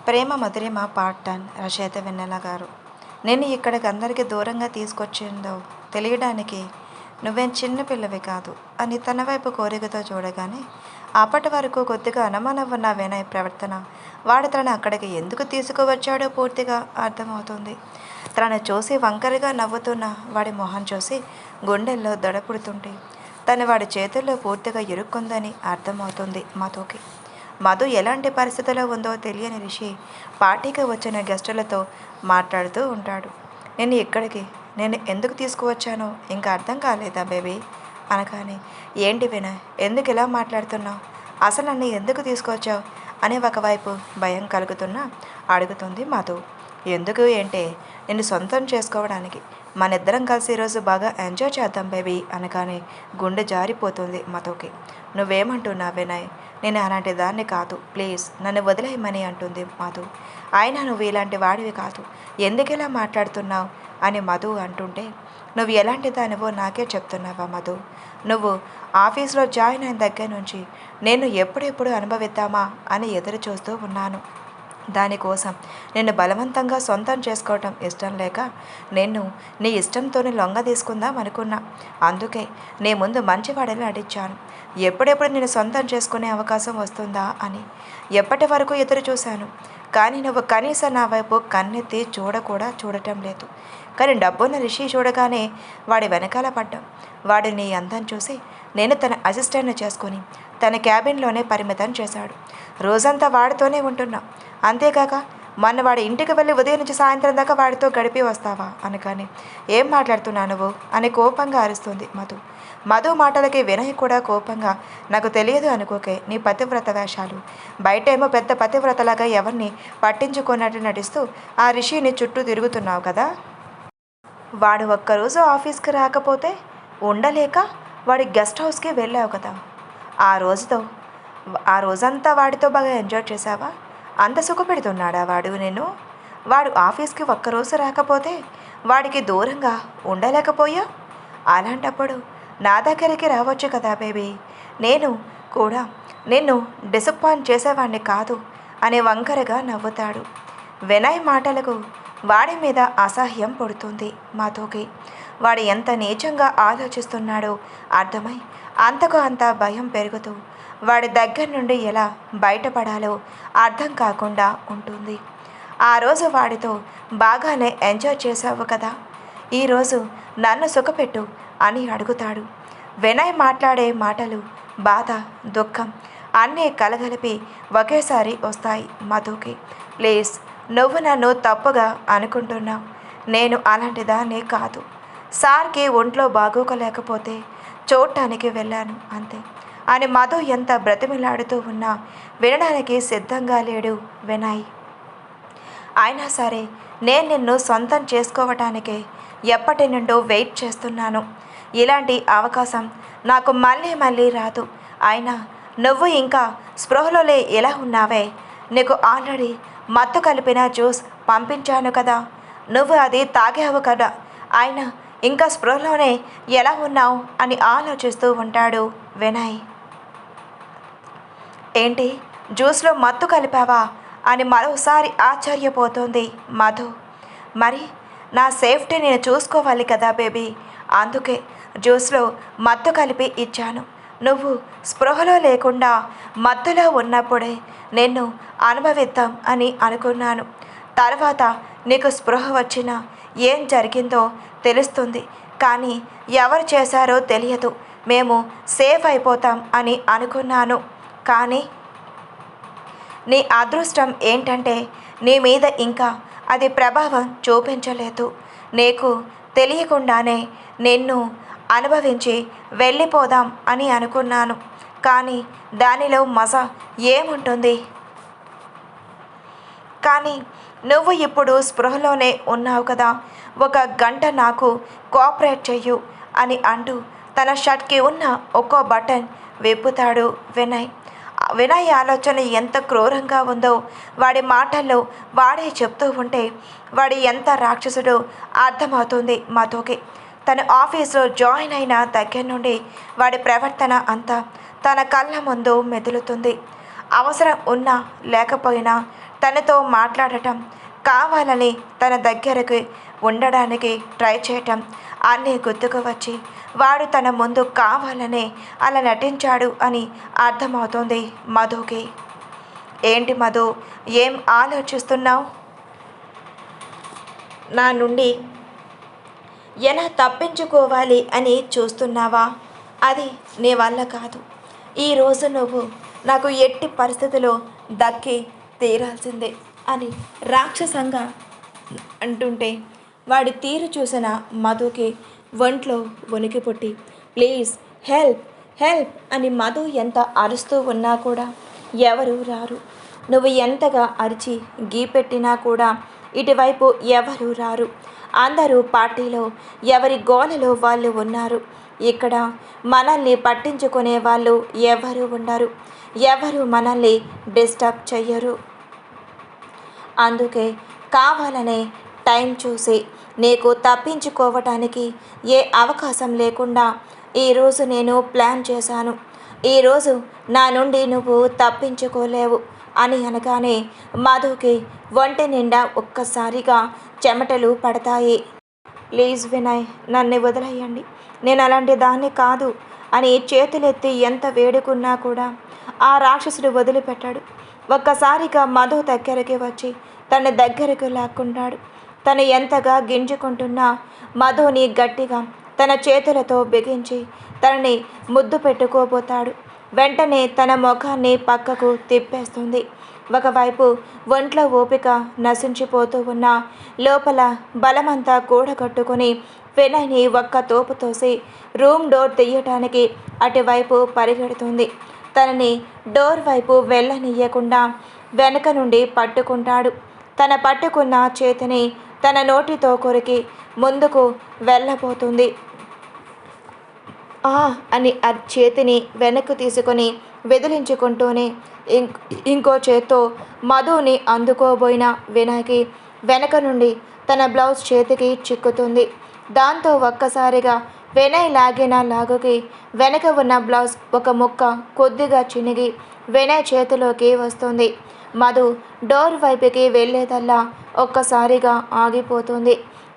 ప్రేమ మధురిమ part 10 రచయిత వెన్నెల గారు. నేను ఇక్కడికి అందరికీ దూరంగా తీసుకొచ్చిందో తెలియడానికి నువ్వేం చిన్నపిల్లవి కాదు అని తన వైపు కోరికతో చూడగానే అప్పటి వరకు కొద్దిగా అనుమానం ఉన్న వినయ్ ప్రవర్తన వాడు తనను అక్కడికి ఎందుకు తీసుకువచ్చాడో పూర్తిగా అర్థమవుతుంది. తనను చూసి వంకరగా నవ్వుతున్న వాడి మొహం చూసి గుండెల్లో దడపుడుతుంటే తను వాడి చేతుల్లో పూర్తిగా ఇరుక్కుందని అర్థమవుతుంది మధుకి. మధు ఎలాంటి పరిస్థితిలో ఉందో తెలియని రిషి పార్టీకి వచ్చిన గెస్టులతో మాట్లాడుతూ ఉంటాడు. నేను ఎందుకు తీసుకువచ్చానో ఇంకా అర్థం కాలేదా బేబీ అనగానే, ఏంటి వినయ్ ఎందుకు ఇలా మాట్లాడుతున్నావు, అసలు నన్ను ఎందుకు తీసుకొచ్చావు అని ఒకవైపు భయం కలుగుతున్నా అడుగుతుంది మధు. ఎందుకు ఏంటే, నిన్ను సొంతం చేసుకోవడానికి, మనిద్దరం కలిసి ఈరోజు బాగా ఎంజాయ్ చేద్దాం బేబీ అనగానే గుండె జారిపోతుంది మధుకి. నువ్వేమంటున్నా వినయ్, నేను అలాంటి దాన్ని కాదు, ప్లీజ్ నన్ను వదిలేయమని అంటుంది మధు. అయినా నువ్వు ఇలాంటి వాడివి కాదు, ఎందుకు ఇలా మాట్లాడుతున్నావు అని మధు అంటుంటే, నువ్వు ఎలాంటి దానివో నాకే చెప్తున్నావా మధు? నువ్వు ఆఫీస్లో జాయిన్ అయిన దగ్గర నుంచి నేను ఎప్పుడెప్పుడు అనుభవిద్దామా అని ఎదురు చూస్తూ ఉన్నాను. దానికోసం నిన్ను బలవంతంగా సొంతం చేసుకోవటం ఇష్టం లేక నేను నీ ఇష్టంతోనే లొంగ తీసుకుందాం అనుకున్నా. అందుకే నీ ముందు మంచివాడని నటించాను. ఎప్పుడెప్పుడు నేను సొంతం చేసుకునే అవకాశం వస్తుందా అని ఎప్పటి వరకు ఎదురు చూశాను. కానీ నువ్వు కనీసం నా వైపు కన్నెత్తి చూడటం లేదు. కానీ డబ్బున్న రిషి చూడగానే వాడి వెనకాల పడ్డాం. వాడు నీ అందం చూసి నేను తన అసిస్టెంట్ని చేసుకుని తన క్యాబిన్లోనే పరిమితం చేశాడు. రోజంతా వాడితోనే ఉంటున్నా. అంతేకాక మొన్న వాడి ఇంటికి వెళ్ళి ఉదయం నుంచి సాయంత్రం దాకా వాడితో గడిపి వస్తావా అనగానే, ఏం మాట్లాడుతున్నా నువ్వు అని కోపంగా అరుస్తుంది మధు. మధు మాటలకి వినయ్ కూడా కోపంగా, నాకు తెలియదు అనుకోకే నీ పతివ్రత వేషాలు. బయటేమో పెద్ద పతివ్రతలాగా ఎవరిని పట్టించుకున్నట్టు నటిస్తూ ఆ రిషిని చుట్టూ తిరుగుతున్నావు కదా. వాడు ఒక్కరోజు ఆఫీస్కి రాకపోతే ఉండలేక వాడి గెస్ట్ హౌస్కి వెళ్ళావు కదా. ఆ రోజంతా వాడితో బాగా ఎంజాయ్ చేసావా? అంత సుఖపెడుతున్నాడా వాడు నేను? వాడు ఆఫీస్కి ఒక్కరోజు రాకపోతే వాడికి దూరంగా ఉండలేకపోయా? అలాంటప్పుడు నా దగ్గరికి రావచ్చు కదా బేబీ. నేను కూడా నిన్ను డిసప్పాయింట్ చేసేవాడిని కాదు అని వంకరగా నవ్వుతాడు. వినయ్ మాటలకు వాడి మీద అసహ్యం పడుతుంది మధుకి. వాడు ఎంత నీచంగా ఆలోచిస్తున్నాడో అర్థమై అంతకు అంత భయం పెరుగుతూ వాడి దగ్గర నుండి ఎలా బయటపడాలో అర్థం కాకుండా ఉంటుంది. ఆ రోజు వాడితో బాగానే ఎంజాయ్ చేసావు కదా, ఈరోజు నన్ను సుఖపెట్టు అని అడుగుతాడు. వినయ్ మాట్లాడే మాటలు బాధ, దుఃఖం అన్నీ కలగలిపి ఒకేసారి వస్తాయి మధుకి. ప్లీజ్, నువ్వు నన్ను తప్పుగా అనుకుంటున్నావు. నేను అలాంటి దాన్ని కాదు. సార్కి ఒంట్లో బాగోకలేకపోతే చూడటానికి వెళ్ళాను అంతే అని మధు ఎంత బ్రతిమిలాడుతూ ఉన్నా వినడానికి సిద్ధంగా లేడు వినయ్. అయినా సరే నేను నిన్ను సొంతం చేసుకోవటానికే ఎప్పటి నుండో వెయిట్ చేస్తున్నాను. ఇలాంటి అవకాశం నాకు మళ్ళీ రాదు. అయినా నువ్వు ఇంకా స్పృహలోనే ఎలా ఉన్నావే? నీకు ఆల్రెడీ మత్తు కలిపిన జ్యూస్ పంపించాను కదా, నువ్వు అది తాగావు కదా, అయినా ఇంకా స్పృహలోనే ఎలా ఉన్నావు అని ఆలోచిస్తూ ఉంటాడు వినయ్. ఏంటి, జ్యూస్లో మత్తు కలిపావా అని మరోసారి ఆశ్చర్యపోతుంది మధు. మరి నా సేఫ్టీ నేను చూసుకోవాలి కదా బేబీ, అందుకే జ్యూస్లో మత్తు కలిపి ఇచ్చాను. నువ్వు స్పృహలో లేకుండా మత్తులో ఉన్నప్పుడే నిన్ను అనుభవిద్దాం అని అనుకున్నాను. తర్వాత నీకు స్పృహ వచ్చినా ఏం జరిగిందో తెలుస్తుంది, కానీ ఎవరు చేశారో తెలియదు. మేము సేఫ్ అయిపోతాం అని అనుకున్నాను. కానీ నీ అదృష్టం ఏంటంటే నీ మీద ఇంకా అది ప్రభావం చూపించలేదు. నీకు తెలియకుండానే నిన్ను అనుభవించి వెళ్ళిపోదాం అని అనుకున్నాను. కానీ దానిలో మజా ఏముంటుంది? కానీ నువ్వు ఇప్పుడు స్పృహలోనే ఉన్నావు కదా, 1 గంట నాకు కోఆపరేట్ చెయ్యు అని అంటూ తన షర్ట్కి ఉన్న ఒక్కో బటన్ విప్పుతాడు వినయ్. వినయ్ ఆలోచన ఎంత క్రూరంగా ఉందో వాడి మాటల్లో వాడే చెప్తూ ఉంటే వాడి ఎంత రాక్షసుడో అర్థమవుతుంది మధుకి. తను ఆఫీస్లో జాయిన్ అయిన దగ్గర నుండి వాడి ప్రవర్తన అంతా తన కళ్ళ ముందు మెదులుతుంది. అవసరం ఉన్నా లేకపోయినా తనతో మాట్లాడటం, కావాలని తన దగ్గరకు ఉండడానికి ట్రై చేయటం అన్నీ గుర్తుకు వచ్చి వాడు తన ముందు కావాలనే అలా నటించాడు అని అర్థమవుతుంది మధుకి. ఏంటి మధు, ఏం ఆలోచిస్తున్నావు? నా నుండి ఎలా తప్పించుకోవాలి అని చూస్తున్నావా? అది నీ వల్ల కాదు. ఈరోజు నువ్వు నాకు ఎట్టి పరిస్థితిలో దక్కి తీరాల్సిందే అని రాక్షసంగా అంటుంటే వాడి తీరు చూసిన మధుకి ఒంట్లో వణికి పుట్టి, ప్లీజ్ హెల్ప్ హెల్ప్ అని మధు ఎంత అరుస్తూ ఉన్నా కూడా ఎవరు రారు. నువ్వు ఎంతగా అరిచి గీపెట్టినా కూడా ఇటువైపు ఎవరు రారు. అందరూ పార్టీలో ఎవరి గోలలో వాళ్ళు ఉన్నారు. ఇక్కడ మనల్ని పట్టించుకునే వాళ్ళు ఎవరు ఉండరు. ఎవరు మనల్ని డిస్టర్బ్ చెయ్యరు. అందుకే కావాలనే టైం చూసి నీకు తప్పించుకోవటానికి ఏ అవకాశం లేకుండా ఈరోజు నేను ప్లాన్ చేశాను. ఈరోజు నా నుండి నువ్వు తప్పించుకోలేవు అని అనగానే మధుకి ఒంటి నిండా ఒక్కసారిగా చెమటలు పడతాయి. ప్లీజ్ వినయ్, నన్ను వదిలేయండి, నేను అలాంటి దాన్ని కాదు అని చేతులెత్తి ఎంత వేడుకున్నా కూడా ఆ రాక్షసుడు వదిలిపెట్టాడు. ఒక్కసారిగా మధు దగ్గరికి వచ్చి తన దగ్గరకు లాక్కుంటాడు. తను ఎంతగా గింజుకుంటున్నా మధుని గట్టిగా తన చేతులతో బిగించి తనని ముద్దు పెట్టుకోబోతాడు. వెంటనే తన ముఖాన్ని పక్కకు తిప్పేస్తుంది. ఒకవైపు ఒంట్లో ఓపిక నశించిపోతూ ఉన్న లోపల బలమంతా కూడగట్టుకుని వినయ్ని ఒక్క తోపు తోసి రూమ్ డోర్ తీయటానికి అటువైపు పరిగెడుతుంది. తనని డోర్ వైపు వెళ్ళనీయకుండా వెనక నుండి పట్టుకుంటాడు. తన పట్టుకున్న చేతిని తన నోటితో కొరికి ముందుకు వెళ్ళబోతుంది. అని ఆ చేతిని వెనక్కు తీసుకొని వెదిలించుకుంటూనే ఇంకో చేత్తో మధుని అందుకోబోయిన వినయ్కి వెనక నుండి తన బ్లౌజ్ చేతికి చిక్కుతుంది. దాంతో ఒక్కసారిగా వినయ్ లాగిన లాగుకి వెనక ఉన్న బ్లౌజ్ ఒక ముక్క కొద్దిగా చినిగి వినయ్ చేతిలోకి వస్తుంది. మధు డోర్ వైపుకి వెళ్ళేదల్లా ఒక్కసారిగా ఆగిపోతుంది.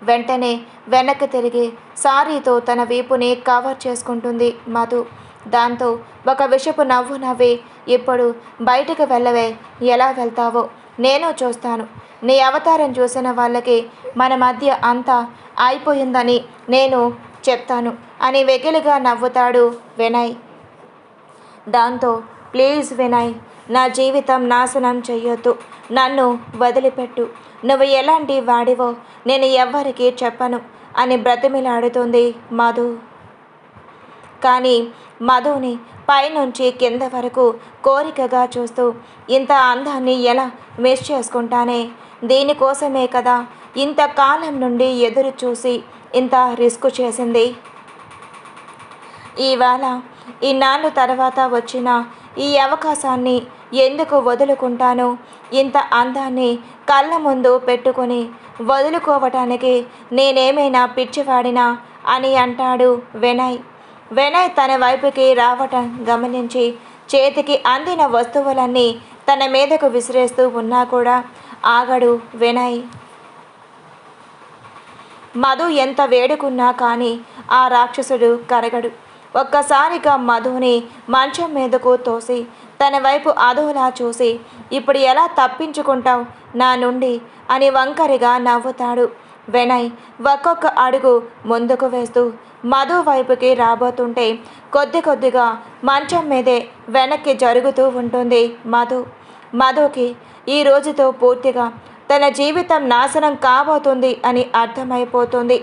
వెంటనే వెనక్కి తిరిగి సారీతో తన వీపుని కవర్ చేసుకుంటుంది మధు. దాంతో ఒక విషపు నవ్వు నవ్వి, ఇప్పుడు బయటకు వెళ్ళవే, ఎలా వెళ్తావో నేను చూస్తాను. నీ అవతారం చూసిన వాళ్ళకి మన మధ్య అంతా అయిపోయిందని నేను చెప్తాను అని వెకిలిగా నవ్వుతాడు వినయ్. దాంతో ప్లీజ్ వినయ్, నా జీవితం నాశనం చెయ్యొద్దు, నన్ను వదిలిపెట్టు, నువ్వు ఎలాంటి వాడివో నేను ఎవ్వరికీ చెప్పను అని బ్రతిమిలాడుతుంది మధు. కానీ మధుని పైనుంచి కింద వరకు కోరికగా చూస్తూ ఇంత అందాన్ని ఎలా మిస్ చేసుకుంటానే, దీనికోసమే కదా ఇంతకాలం నుండి ఎదురు చూసి ఇంత రిస్క్ చేసింది. ఇవాళ ఇన్నాళ్ళు తర్వాత వచ్చిన ఈ అవకాశాన్ని ఎందుకు వదులుకుంటాను? ఇంత అందాన్ని కళ్ళ ముందు పెట్టుకొని వదులుకోవటానికి నేనేమైనా పిచ్చివాడినా అని అంటాడు వినయ్. వినయ్ తన వైపుకి రావటం గమనించి చేతికి అందిన వస్తువులన్నీ తన మీదకు విసిరేస్తూ ఉన్నా కూడా ఆగడు వినయ్. మధు ఎంత వేడుకున్నా కానీ ఆ రాక్షసుడు కరగడు. ఒక్కసారిగా మధుని మంచం మీదకు తోసి తన వైపు అదోలా చూసి, ఇప్పుడు ఎలా తప్పించుకుంటావు నా నుండి అని వంకరిగా నవ్వుతాడు వినయ్. ఒక్కొక్క అడుగు ముందుకు వేస్తూ మధు వైపుకి రాబోతుంటే కొద్ది కొద్దిగా మంచం మీదే వెనక్కి జరుగుతూ ఉంటుంది మధు. మధుకి ఈ రోజుతో పూర్తిగా తన జీవితం నాశనం కాబోతుంది అని అర్థమైపోతుంది.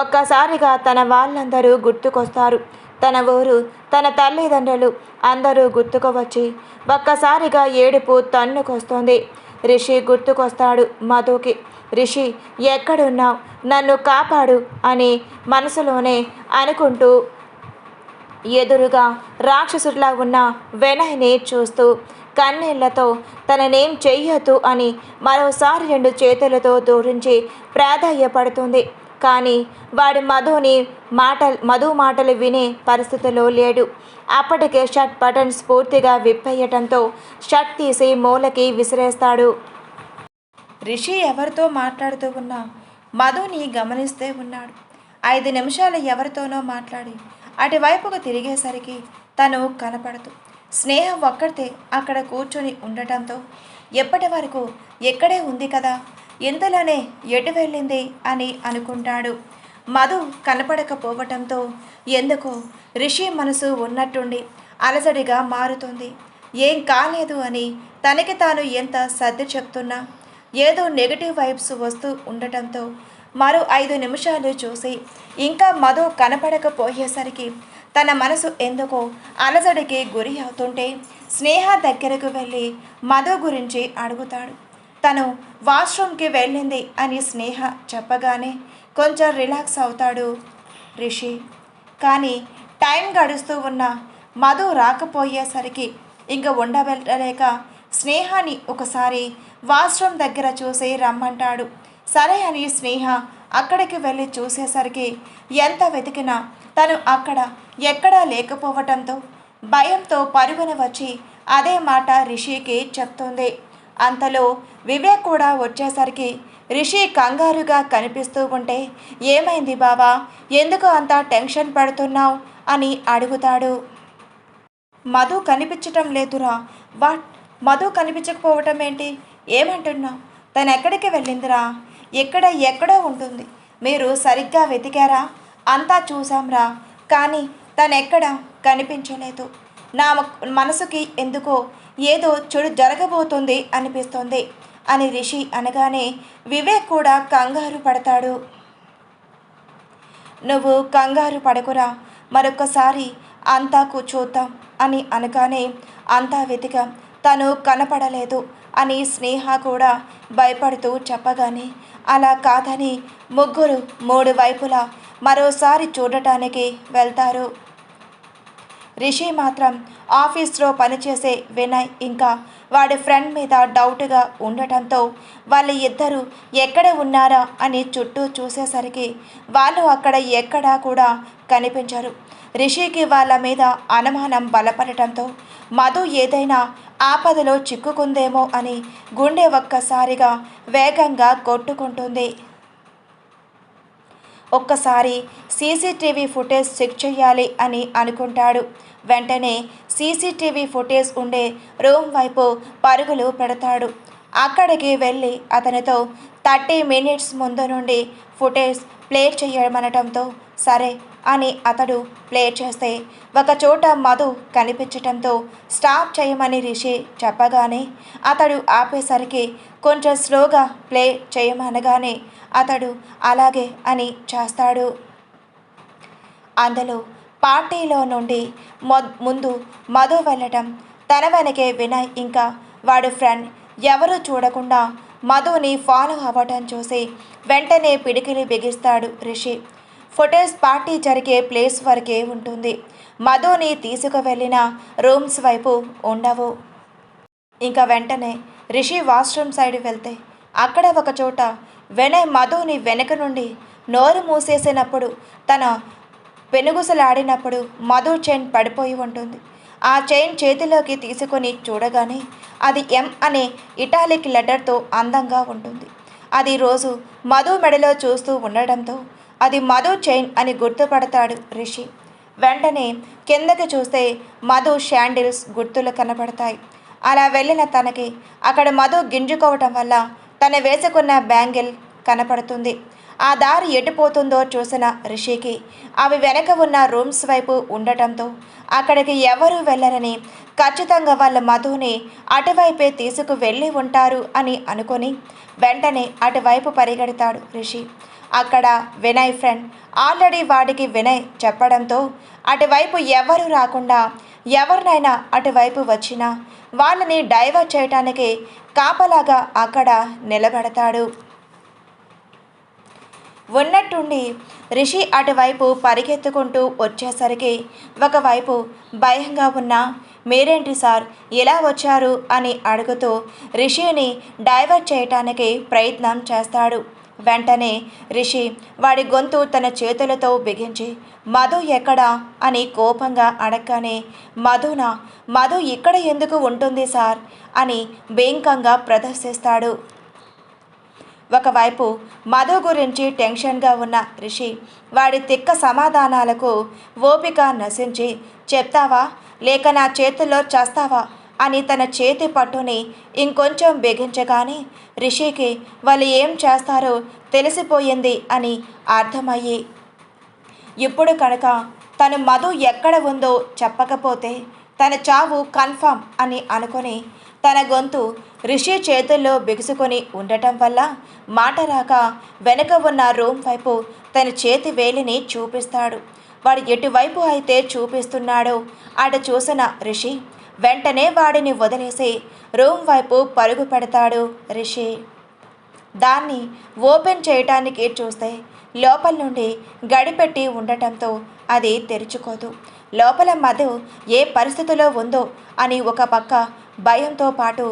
ఒక్కసారిగా తన వాళ్ళందరూ గుర్తుకొస్తారు. తన ఊరు, తన తల్లిదండ్రులు అందరూ గుర్తుకు వచ్చి ఒక్కసారిగా ఏడుపు తన్నుకొస్తుంది. రిషి గుర్తుకొస్తాడు మధుకి. రిషి, ఎక్కడున్నావు, నన్ను కాపాడు అని మనసులోనే అనుకుంటూ ఎదురుగా రాక్షసుడిలా ఉన్న వినయ్ని చూస్తూ కన్నీళ్లతో తననేం చెయ్యొద్దు అని మరోసారి 2 చేతులతో దూరించి ప్రాధేయపడుతుంది. కానీ వాడి మధు మాటలు వినే పరిస్థితిలో లేడు. అప్పటికే షర్ట్ బటన్స్ పూర్తిగా విప్పేయటంతో షర్ట్ తీసి మూలకి విసిరేస్తాడు. రిషి ఎవరితో మాట్లాడుతూ ఉన్నా మధుని గమనిస్తే ఉన్నాడు. 5 నిమిషాలు ఎవరితోనో మాట్లాడి అటువైపుకు తిరిగేసరికి తను కనపడదు. స్నేహ ఒక్కడితే అక్కడ కూర్చొని ఉండటంతో ఎప్పటి వరకు ఎక్కడే ఉంది కదా, ఇంతలోనే ఎటు వెళ్ళింది అని అనుకుంటాడు. మధు కనపడకపోవటంతో ఎందుకో రిషి మనసు ఉన్నట్టుండి అలసడిగా మారుతుంది. ఏం కాలేదు అని తనకి తాను ఎంత సర్ది చెప్తున్నా ఏదో నెగిటివ్ వైబ్స్ వస్తూ ఉండటంతో మరో 5 నిమిషాలు చూసి ఇంకా మధు కనపడకపోయేసరికి తన మనసు ఎందుకో అలజడికి గురి అవుతుంటే స్నేహ దగ్గరకు వెళ్ళి మధు గురించి అడుగుతాడు. తను వాష్రూమ్కి వెళ్ళింది అని స్నేహ చెప్పగానే కొంచెం రిలాక్స్ అవుతాడు రిషి. కానీ టైం గడుస్తూ ఉన్న మధు రాకపోయేసరికి ఇంక ఉండబెట్టలేక స్నేహాని ఒకసారి వాష్రూమ్ దగ్గర చూసి రమ్మంటాడు. సరే అని స్నేహ అక్కడికి వెళ్ళి చూసేసరికి ఎంత వెతికినా తను అక్కడ ఎక్కడా లేకపోవటంతో భయంతో పరుగున వచ్చి అదే మాట రిషికి చెప్తుంది. అంతలో వివేక్ కూడా వచ్చేసరికి రిషి కంగారుగా కనిపిస్తూ ఉంటే ఏమైంది బావా, ఎందుకు అంత టెన్షన్ పడుతున్నావు అని అడుగుతాడు. మధు కనిపించటం లేదురా. వాట్, మధు కనిపించకపోవటం ఏంటి, ఏమంటున్నావు? తను ఎక్కడికి వెళ్ళిందిరా? ఎక్కడో ఉంటుంది. మీరు సరిగ్గా వెతికారా? అంతా చూసాంరా, కానీ తను ఎక్కడ కనిపించలేదు. నా మనసుకి ఎందుకో ఏదో చెడు జరగబోతుంది అనిపిస్తుంది అని రిషి అనగానే వివేక్ కూడా కంగారు పడతాడు. నువ్వు కంగారు పడకురా, మరొకసారి అంతా చూద్దాం అని అనగానే అంతా వెతిక తను కనపడలేదు అని స్నేహ కూడా భయపడుతూ చెప్పగానే అలా కాదని ముగ్గురు 3 వైపులా మరోసారి చూడటానికి వెళ్తారు. రిషి మాత్రం ఆఫీస్లో పనిచేసే వినయ్ ఇంకా వాడి ఫ్రెండ్ మీద డౌట్గా ఉండటంతో వాళ్ళ ఇద్దరు ఎక్కడ ఉన్నారా అని చుట్టూ చూసేసరికి వాళ్ళు అక్కడ ఎక్కడా కూడా కనిపించరు. రిషికి వాళ్ళ మీద అనుమానం బలపడటంతో మధు ఏదైనా ఆపదలో చిక్కుకుందేమో అని గుండె ఒక్కసారిగా వేగంగా కొట్టుకుంటుంది. ఒక్కసారి సీసీటీవీ ఫుటేజ్ చెక్ చేయాలి అని అనుకుంటాడు. వెంటనే సీసీటీవీ ఫుటేజ్ ఉండే రూమ్ వైపు పరుగులు పెడతాడు. అక్కడికి వెళ్ళి అతనితో 30 మినిట్స్ ముందు నుండి ఫుటేజ్ ప్లే చేయమనటంతో సరే అని అతడు ప్లే చేస్తే ఒకచోట మధు కనిపించటంతో స్టాప్ చేయమని రిషి చెప్పగానే అతడు ఆపేసరికి కొంచెం స్లోగా ప్లే చేయమనగానే అతడు అలాగే అని చేస్తాడు. అందులో పార్టీలో నుండి ముందు మధు వెళ్ళటం, తన వెనకే వినయ్ ఇంకా వాడి ఫ్రెండ్ ఎవరూ చూడకుండా మధుని ఫాలో అవ్వటం చూసి వెంటనే పిడికిలి బిగిస్తాడు రిషి. ఫుటేజ్ పార్టీ జరిగే ప్లేస్ వరకే ఉంటుంది. మధుని తీసుకువెళ్ళిన రూమ్స్ వైపు ఉండవు. ఇంకా వెంటనే రిషి వాష్రూమ్ సైడ్ వెళ్తే అక్కడ ఒకచోట వినయ్ మధుని వెనక నుండి నోరు మూసేసినప్పుడు తన పెనుగుసలాడినప్పుడు మధు చైన్ పడిపోయి ఉంటుంది. ఆ చైన్ చేతిలోకి తీసుకొని చూడగానే అది ఎం అనే ఇటాలిక్ లెటర్తో అందంగా ఉంటుంది. అది రోజు మధు మెడలో చూస్తూ ఉండడంతో అది మధు చైన్ అని గుర్తుపడతాడు రిషి. వెంటనే కిందకి చూస్తే మధు షాండిల్స్ గుర్తులు కనపడతాయి. అలా వెళ్ళిన తనకి అక్కడ మధు గింజుకోవటం వల్ల తను వేసుకున్న బ్యాంగిల్ కనపడుతుంది. ఆ దారి ఎటుపోతుందో చూసిన రిషికి అవి వెనక ఉన్న రూమ్స్ వైపు ఉండటంతో అక్కడికి ఎవరూ వెళ్ళరని, ఖచ్చితంగా వాళ్ళ మధుని అటువైపే తీసుకు వెళ్ళి ఉంటారు అని అనుకొని వెంటనే అటువైపు పరిగెడతాడు రిషి. అక్కడ వినయ్ ఫ్రెండ్ ఆల్రెడీ వాడికి వినయ్ చెప్పడంతో అటువైపు ఎవరు రాకుండా ఎవరినైనా అటువైపు వచ్చినా వాళ్ళని డైవర్ట్ చేయటానికి కాపలాగా అక్కడ నిలబెడతాడు. ఉన్నట్టుండి రిషి అటువైపు పరిగెత్తుకుంటూ వచ్చేసరికి ఒకవైపు భయంగా ఉన్న మీరేంటి సార్ ఇలా వచ్చారు అని అడుగుతూ రిషిని డైవర్ట్ చేయటానికి ప్రయత్నం చేస్తాడు. వెంటనే రిషి వాడి గొంతు తన చేతులతో బిగించి మధు ఎక్కడా అని కోపంగా అడగగానే మధు ఇక్కడ ఎందుకు ఉంటుంది సార్ అని బేంకంగా ప్రదర్శిస్తాడు. ఒకవైపు మధు గురించి టెన్షన్గా ఉన్న రిషి వాడి తిక్క సమాధానాలకు ఓపిక నశించి చెప్తావా లేక నా చేతుల్లో చేస్తావా అని తన చేతి పట్టుని ఇంకొంచెం బిగించగానే రిషికి వాళ్ళు ఏం చేస్తారో తెలిసిపోయింది అని అర్థమయ్యి ఇప్పుడు కనుక తను మధు ఎక్కడ ఉందో చెప్పకపోతే తన చావు కన్ఫర్మ్ అని అనుకొని తన గొంతు రిషి చేతుల్లో బిగుసుకొని ఉండటం వల్ల మాట రాక వెనక ఉన్న రూమ్ వైపు తన చేతి వేలిని చూపిస్తాడు. వాడు ఎటువైపు అయితే చూపిస్తున్నాడో అటు చూసిన రిషి వెంటనే వాడిని వదిలేసి రూమ్ వైపు పరుగు పెడతాడు. రిషి దాన్ని ఓపెన్ చేయటానికి చూస్తే లోపల నుండి గడిపెట్టి ఉండటంతో అది తెరుచుకోదు. లోపల మధు ఏ పరిస్థితిలో ఉందో అని ఒక పక్క భయంతో పాటు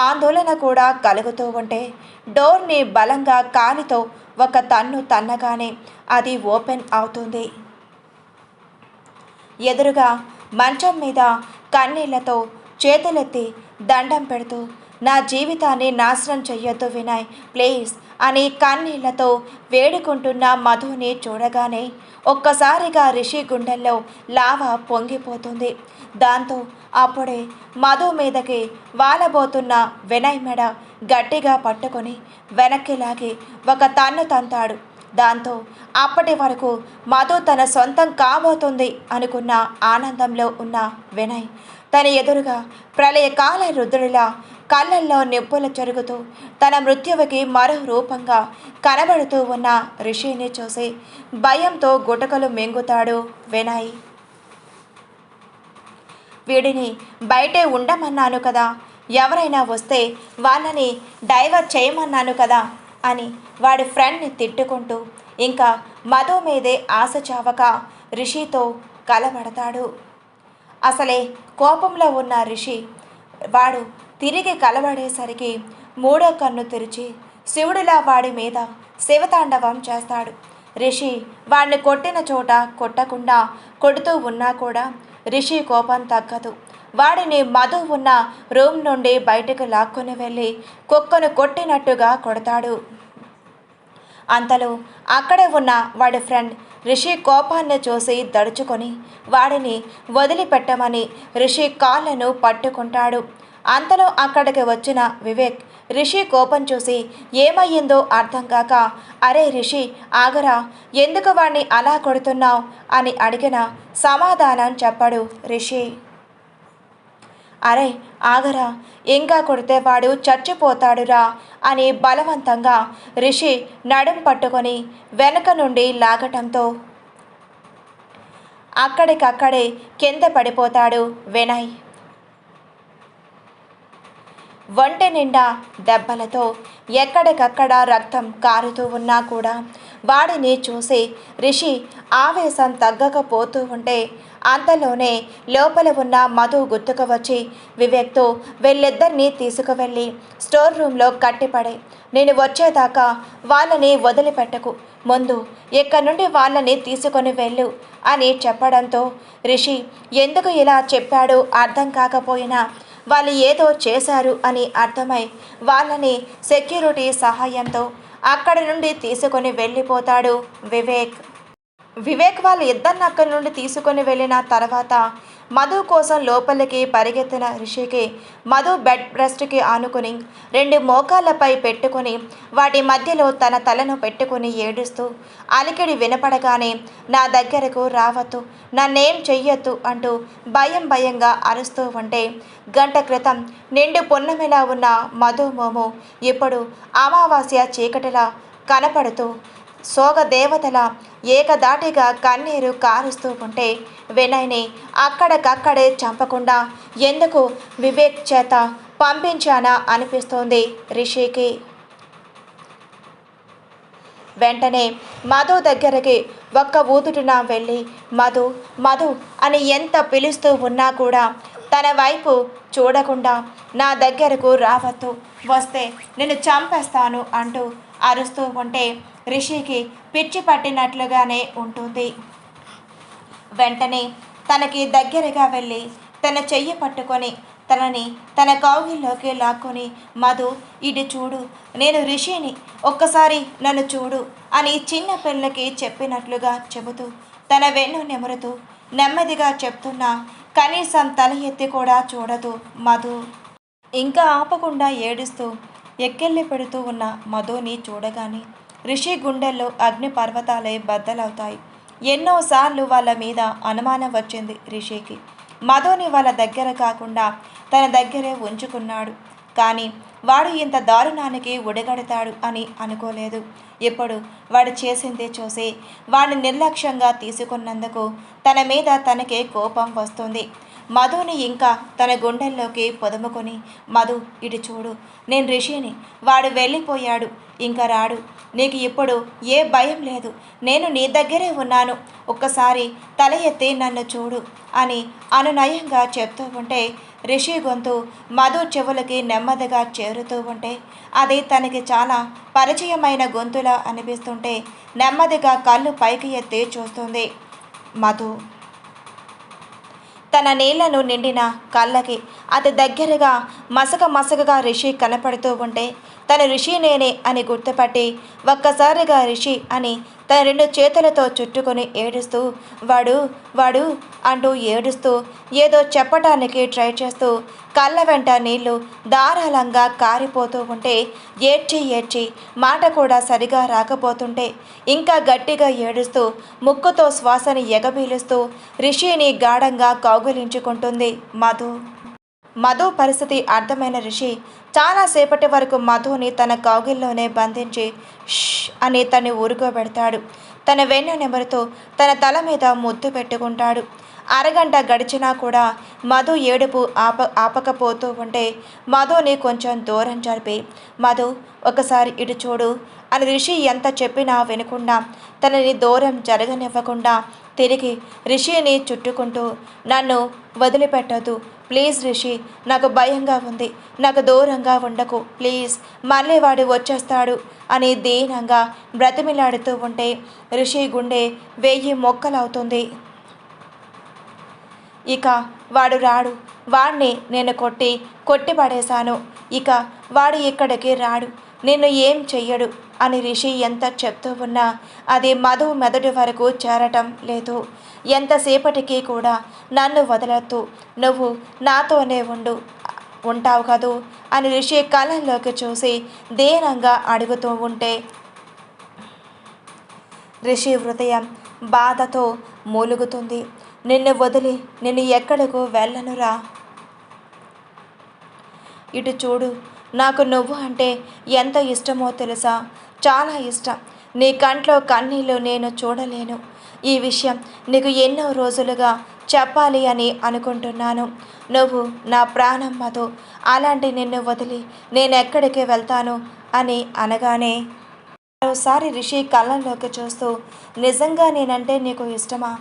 ఆందోళన కూడా కలుగుతూ ఉంటే డోర్ని బలంగా కాలితో ఒక తన్ను తన్నగానే అది ఓపెన్ అవుతుంది. ఎదురుగా మంచం మీద కన్నీళ్లతో చేతులెత్తి దండం పెడుతూ నా జీవితాన్ని నాశనం చెయ్యొద్దు వినయ్ ప్లీజ్ అని కన్నీళ్లతో వేడుకుంటున్న మధుని చూడగానే ఒక్కసారిగా రిషి గుండెల్లో లావ పొంగిపోతుంది. దాంతో అప్పుడే మధు మీదకి వాలబోతున్న వినయ్ మెడ గట్టిగా పట్టుకొని వెనక్కి లాగి ఒక తన్ను తంతాడు. దాంతో అప్పటి వరకు మధు తన సొంతం కాబోతుంది అనుకున్న ఆనందంలో ఉన్న వినయ్ తన ఎదురుగా ప్రళయకాల రుద్రుడిలా కళ్ళల్లో నిప్పులు చెరుగుతూ తన మృత్యువుకి మరో రూపంగా కనబడుతూ ఉన్న రిషిని చూసి భయంతో గుటకలు మింగుతాడు వినయ్. వీడిని బయటే ఉండమన్నాను కదా, ఎవరైనా వస్తే వాళ్ళని డైవర్ట్ చేయమన్నాను కదా అని వాడి ఫ్రెండ్ని తిట్టుకుంటూ ఇంకా మధు మీదే ఆశ చావక రిషితో కలబడతాడు. అసలే కోపంలో ఉన్న రిషి వాడు తిరిగి కలబడేసరికి మూడో కన్ను తెరిచి శివుడిలా వాడి మీద శివతాండవం చేస్తాడు. రిషి వాడిని కొట్టిన చోట కొట్టకుండా కొడుతూ ఉన్నా కూడా రిషి కోపం తగ్గదు. వాడిని మధు ఉన్న రూమ్ నుండి బయటకు లాక్కొని వెళ్ళి కుక్కను కొట్టినట్టుగా కొడతాడు. అంతలో అక్కడే ఉన్న వాడి ఫ్రెండ్ రిషి కోపాన్ని చూసి దడుచుకొని వాడిని వదిలిపెట్టమని రిషి కాళ్ళను పట్టుకుంటాడు. అంతలో అక్కడికి వచ్చిన వివేక్ రిషి కోపం చూసి ఏమయ్యిందో అర్థం కాక అరే రిషి ఆగరా, ఎందుకు వాడిని అలా కొడుతున్నావు అని అడిగిన సమాధానం చెప్పాడు రిషి. అరే ఆగరా, ఇంకా కొడితే వాడు చచ్చిపోతాడురా అని బలవంతంగా రిషి నడుం పట్టుకొని వెనక నుండి లాగటంతో అక్కడికక్కడే కింద పడిపోతాడు వినయ్. ఒంటి నిండా దెబ్బలతో ఎక్కడికక్కడ రక్తం కారుతూ ఉన్నా కూడా వాడిని చూసి రిషి ఆవేశం తగ్గకపోతూ ఉంటే అంతలోనే లోపల ఉన్న మధు గుర్తుకు వచ్చి వివేక్తో వీళ్ళిద్దరినీ తీసుకువెళ్ళి స్టోర్ రూమ్లో కట్టిపడే నేను వచ్చేదాకా వాళ్ళని వదిలిపెట్టకు, ముందు ఇక్కడి నుండి వాళ్ళని తీసుకొని వెళ్ళు అని చెప్పడంతో రిషి ఎందుకు ఇలా చెప్పాడో అర్థం కాకపోయినా వాళ్ళు ఏదో చేశారు అని అర్థమై వాళ్ళని సెక్యూరిటీ సహాయంతో అక్కడి నుండి తీసుకొని వెళ్ళిపోతాడు వివేక్ వాళ్ళ ఇద్దరిని అక్కడి నుండి తీసుకొని వెళ్ళిన తర్వాత మధు కోసం లోపలికి పరిగెత్తిన రిషికి మధు బెడ్ బ్రెస్ట్కి ఆనుకుని రెండు మోకాళ్ళపై పెట్టుకుని వాటి మధ్యలో తన తలను పెట్టుకుని ఏడుస్తూ అలికిడి వినపడగానే నా దగ్గరకు రావద్దు, నన్నేం చెయ్యొద్దు అంటూ భయంగా అరుస్తూ ఉంటే గంట క్రితం నిండు పున్నమిలా ఉన్న మధు మోము ఇప్పుడు అమావాస్య చీకటిలా కనపడుతూ సోగ దేవతల ఏకదాటిగా కన్నీరు కారుస్తూ ఉంటే వినయ్ని అక్కడికక్కడే చంపకుండా ఎందుకు వివేక్ చేత పంపించానా అనిపిస్తోంది రిషికి. వెంటనే మధు దగ్గరికి ఒక్క ఊదుటున వెళ్ళి మధు మధు అని ఎంత పిలుస్తూ ఉన్నా కూడా తన వైపు చూడకుండా నా దగ్గరకు రావద్దు, వస్తే నేను చంపేస్తాను అంటూ అరుస్తూ ఉంటే రిషికి పిచ్చి పట్టినట్లుగానే ఉంటుంది. వెంటనే తనకి దగ్గరగా వెళ్ళి తన చెయ్యి పట్టుకొని తనని తన కౌగిల్లోకి లాక్కొని, మధు ఇటు చూడు, నేను రిషిని, ఒక్కసారి నన్ను చూడు అని చిన్న పిల్లకి చెప్పినట్లుగా చెబుతూ తన వెన్ను నెమరుతూ నెమ్మదిగా చెప్తున్నా కనీసం తల ఎత్తి కూడా చూడదు మధు. ఇంకా ఆపకుండా ఏడుస్తూ ఎక్కెళ్ళి పెడుతూ ఉన్న మధుని చూడగానే రిషి గుండెల్లో అగ్ని పర్వతాలే బద్దలవుతాయి. ఎన్నోసార్లు వాళ్ళ మీద అనుమానం వచ్చింది రిషికి. మధుని వాళ్ళ దగ్గర కాకుండా తన దగ్గరే ఉంచుకున్నాడు. కానీ వాడు ఇంత దారుణానికి ఒడిగడతాడు అని అనుకోలేదు. ఇప్పుడు వాడు చేసింది చూసి వాడిని నిర్లక్ష్యంగా తీసుకున్నందుకు తన మీద తనకే కోపం వస్తుంది. మధుని ఇంకా తన గుండెల్లోకి పొదుముకొని, మధు ఇటు చూడు, నేను రిషిని, వాడు వెళ్ళిపోయాడు, ఇంకా రాడు, నీకు ఇప్పుడు ఏ భయం లేదు, నేను నీ దగ్గరే ఉన్నాను, ఒక్కసారి తల ఎత్తి నన్ను చూడు అని అనునయంగా చెప్తూ ఉంటే రిషి గొంతు మధు చెవులకి నెమ్మదిగా చేరుతూ ఉంటే అది తనకి చాలా పరిచయమైన గొంతులా అనిపిస్తుంటే నెమ్మదిగా కళ్ళు పైకి ఎత్తి చూస్తుంది మధు. తన నీళ్లను నిండిన కళ్ళకి అతి దగ్గరగా మసకగా రిషి కనపడుతూ ఉంటే తను రిషి నేనే అని గుర్తుపట్టి ఒక్కసారిగా రిషి అని తన 2 చేతులతో చుట్టుకొని ఏడుస్తూ వాడు వాడు అంటూ ఏడుస్తూ ఏదో చెప్పటానికి ట్రై చేస్తూ కళ్ళ వెంట నీళ్లు ధారాళంగా కారిపోతూ ఉంటే ఏడ్చి మాట కూడా సరిగా రాకపోతుంటే ఇంకా గట్టిగా ఏడుస్తూ ముక్కుతో శ్వాసని ఎగబీలుస్తూ రిషిని గాఢంగా కౌగిలించుకుంటుంది మధు పరిస్థితి అర్థమైన రిషి చాలాసేపటి వరకు మధుని తన కౌగిల్లోనే బంధించి ష్ అని తన్ని ఊరుకోబెడతాడు. తన వెన్ను నెమరుతో తన తల మీద ముద్దు పెట్టుకుంటాడు. అరగంట గడిచినా కూడా మధు ఏడుపు ఆపకపోతూ ఉంటే మధుని కొంచెం దూరం జరిపి, మధు ఒకసారి ఇటు చూడు అని రిషి ఎంత చెప్పినా వినకుండా తనని దూరం జరగనివ్వకుండా తిరిగి రిషిని చుట్టుకుంటూ, నన్ను వదిలిపెట్టొద్దు ప్లీజ్ రిషి, నాకు భయంగా ఉంది, నాకు దూరంగా ఉండకు ప్లీజ్, మళ్ళీ వాడు వచ్చేస్తాడు అని దీనంగా బ్రతిమిలాడుతూ ఉంటే రిషి గుండె 1000 మొక్కలవుతుంది. ఇక వాడు రాడు, వాడిని నేను కొట్టి పడేశాను, ఇక వాడు ఇక్కడికి రాడు, నిన్ను ఏం చెయ్యడు అని రిషి ఎంత చెప్తూ ఉన్నా అది మధు మెదడు వరకు చేరటం లేదు. ఎంతసేపటికి కూడా నన్ను వదలొద్దు, నువ్వు నాతోనే ఉంటావు కదూ అని రిషి కళ్ళల్లోకి చూసి దీనంగా అడుగుతూ ఉంటే రిషి హృదయం బాధతో మూలుగుతుంది. నిన్ను వదిలి నేను ఎక్కడకు వెళ్ళనురా, ఇటు చూడు, నాకు నువ్వు అంటే ఎంత ఇష్టమో తెలుసా, చాలా ఇష్టం, నీ కంట్లో కన్నీళ్ళు నేను చూడలేను, ఈ విషయం నీకు ఎన్నో రోజులుగా చెప్పాలి అని అనుకుంటున్నాను, నువ్వు నా ప్రాణం మధు, అలాంటి నిన్ను వదిలి నేనెక్కడికి వెళ్తాను అని అనగానే మరోసారి రిషి కళ్ళల్లోకి చూస్తూ, నిజంగా నేనంటే నీకు ఇష్టమా,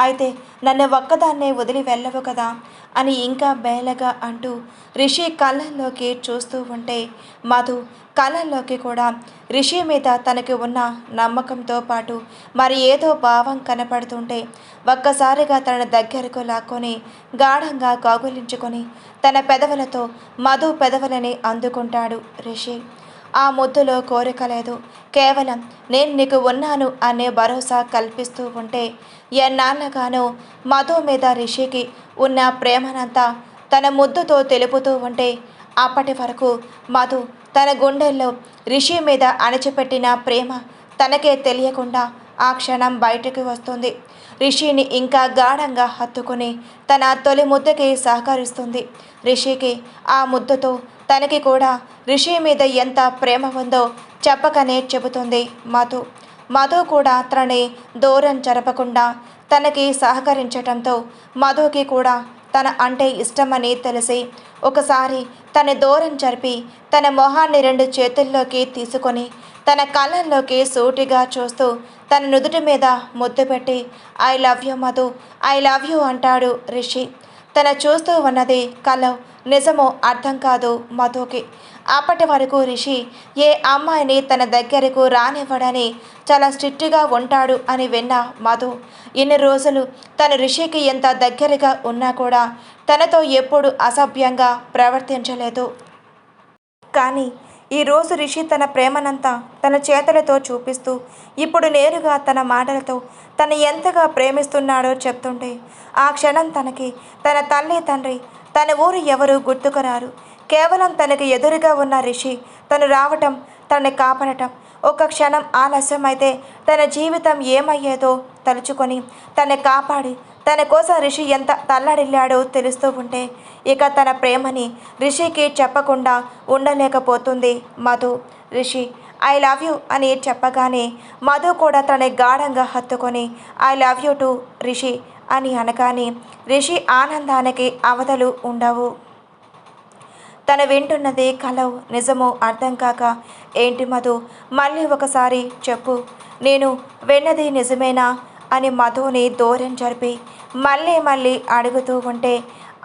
అయితే నన్ను ఒక్కదాన్నే వదిలి వెళ్ళవు కదా అని ఇంకా బేలగా అంటూ రిషి కళ్ళల్లోకి చూస్తూ ఉంటే మధు కళ్ళల్లోకి కూడా రిషి మీద తనకి ఉన్న నమ్మకంతో పాటు మరి ఏదో భావం కనపడుతుంటే ఒక్కసారిగా తన దగ్గరకు లాక్కొని గాఢంగా కౌగిలించుకొని తన పెదవులతో మధు పెదవులని అందుకుంటాడు రిషి. ఆ ముద్దులో కోరిక లేదు, కేవలం నేను నీకు ఉన్నాను అనే భరోసా కల్పిస్తూ ఉంటే ఎన్నాళ్ళగానో మధు మీద రిషికి ఉన్న ప్రేమనంతా తన ముద్దుతో తెలుపుతూ ఉంటే అప్పటి వరకు మధు తన గుండెల్లో రిషి మీద అణచిపెట్టిన ప్రేమ తనకే తెలియకుండా ఆ క్షణం బయటకు వస్తుంది. రిషిని ఇంకా గాఢంగా హత్తుకుని తన తొలి ముద్దుకి సహకరిస్తుంది. రిషికి ఆ ముద్దుతో తనకి కూడా రిషి మీద ఎంత ప్రేమ ఉందో చెప్పకనే చెబుతుంది మధు కూడా తనని దూరం జరపకుండా తనకి సహకరించటంతో మధుకి కూడా తన అంటే ఇష్టమని తెలిసి ఒకసారి తన దూరం జరిపి తన మొహాన్ని 2 చేతుల్లోకి తీసుకొని తన కళ్ళల్లోకి సూటిగా చూస్తూ తన నుదుటి మీద ముద్దు పెట్టి I love you Madhu, I love you అంటాడు రిషి. తన చూస్తూ ఉన్నది కల నిజమో అర్థం కాదు మధుకి. అప్పటి వరకు రిషి ఏ అమ్మాయిని తన దగ్గరకు రానివ్వడని చాలా స్ట్రిక్ట్గా ఉంటాడు అని విన్న మధు ఇన్ని రోజులు తను రిషికి ఎంత దగ్గరగా ఉన్నా కూడా తనతో ఎప్పుడు అసభ్యంగా ప్రవర్తించలేదు. కానీ ఈరోజు రిషి తన ప్రేమనంతా తన చేతలతో చూపిస్తూ ఇప్పుడు నేరుగా తన మాటలతో తను ఎంతగా ప్రేమిస్తున్నాడో చెప్తుంటే ఆ క్షణం తనకి తన తల్లి తండ్రి తన ఊరు ఎవరు గుర్తుకురారు. కేవలం తనకి ఎదురుగా ఉన్న రిషి తను రావటం తనని కాపాడటం ఒక క్షణం ఆలస్యం అయితే తన జీవితం ఏమయ్యేదో తలుచుకొని తనని కాపాడి తన కోసం రిషి ఎంత తల్లడిల్లాడో తెలుస్తూ ఉంటే ఇక తన ప్రేమని రిషికి చెప్పకుండా ఉండలేకపోతుంది Madhu. Rishi I love you అని చెప్పగానే మధు కూడా తనని గాఢంగా హత్తుకొని I love you too Rishi అని అనగానే రిషి ఆనందానికి అవధులు ఉండవు. తను వింటున్నది కలవు నిజమో అర్థం కాక ఏంటి మధు మళ్ళీ ఒకసారి చెప్పు, నేను విన్నది నిజమేనా అని మధుని దూరం జరిపి మళ్ళీ మళ్ళీ అడుగుతూ ఉంటే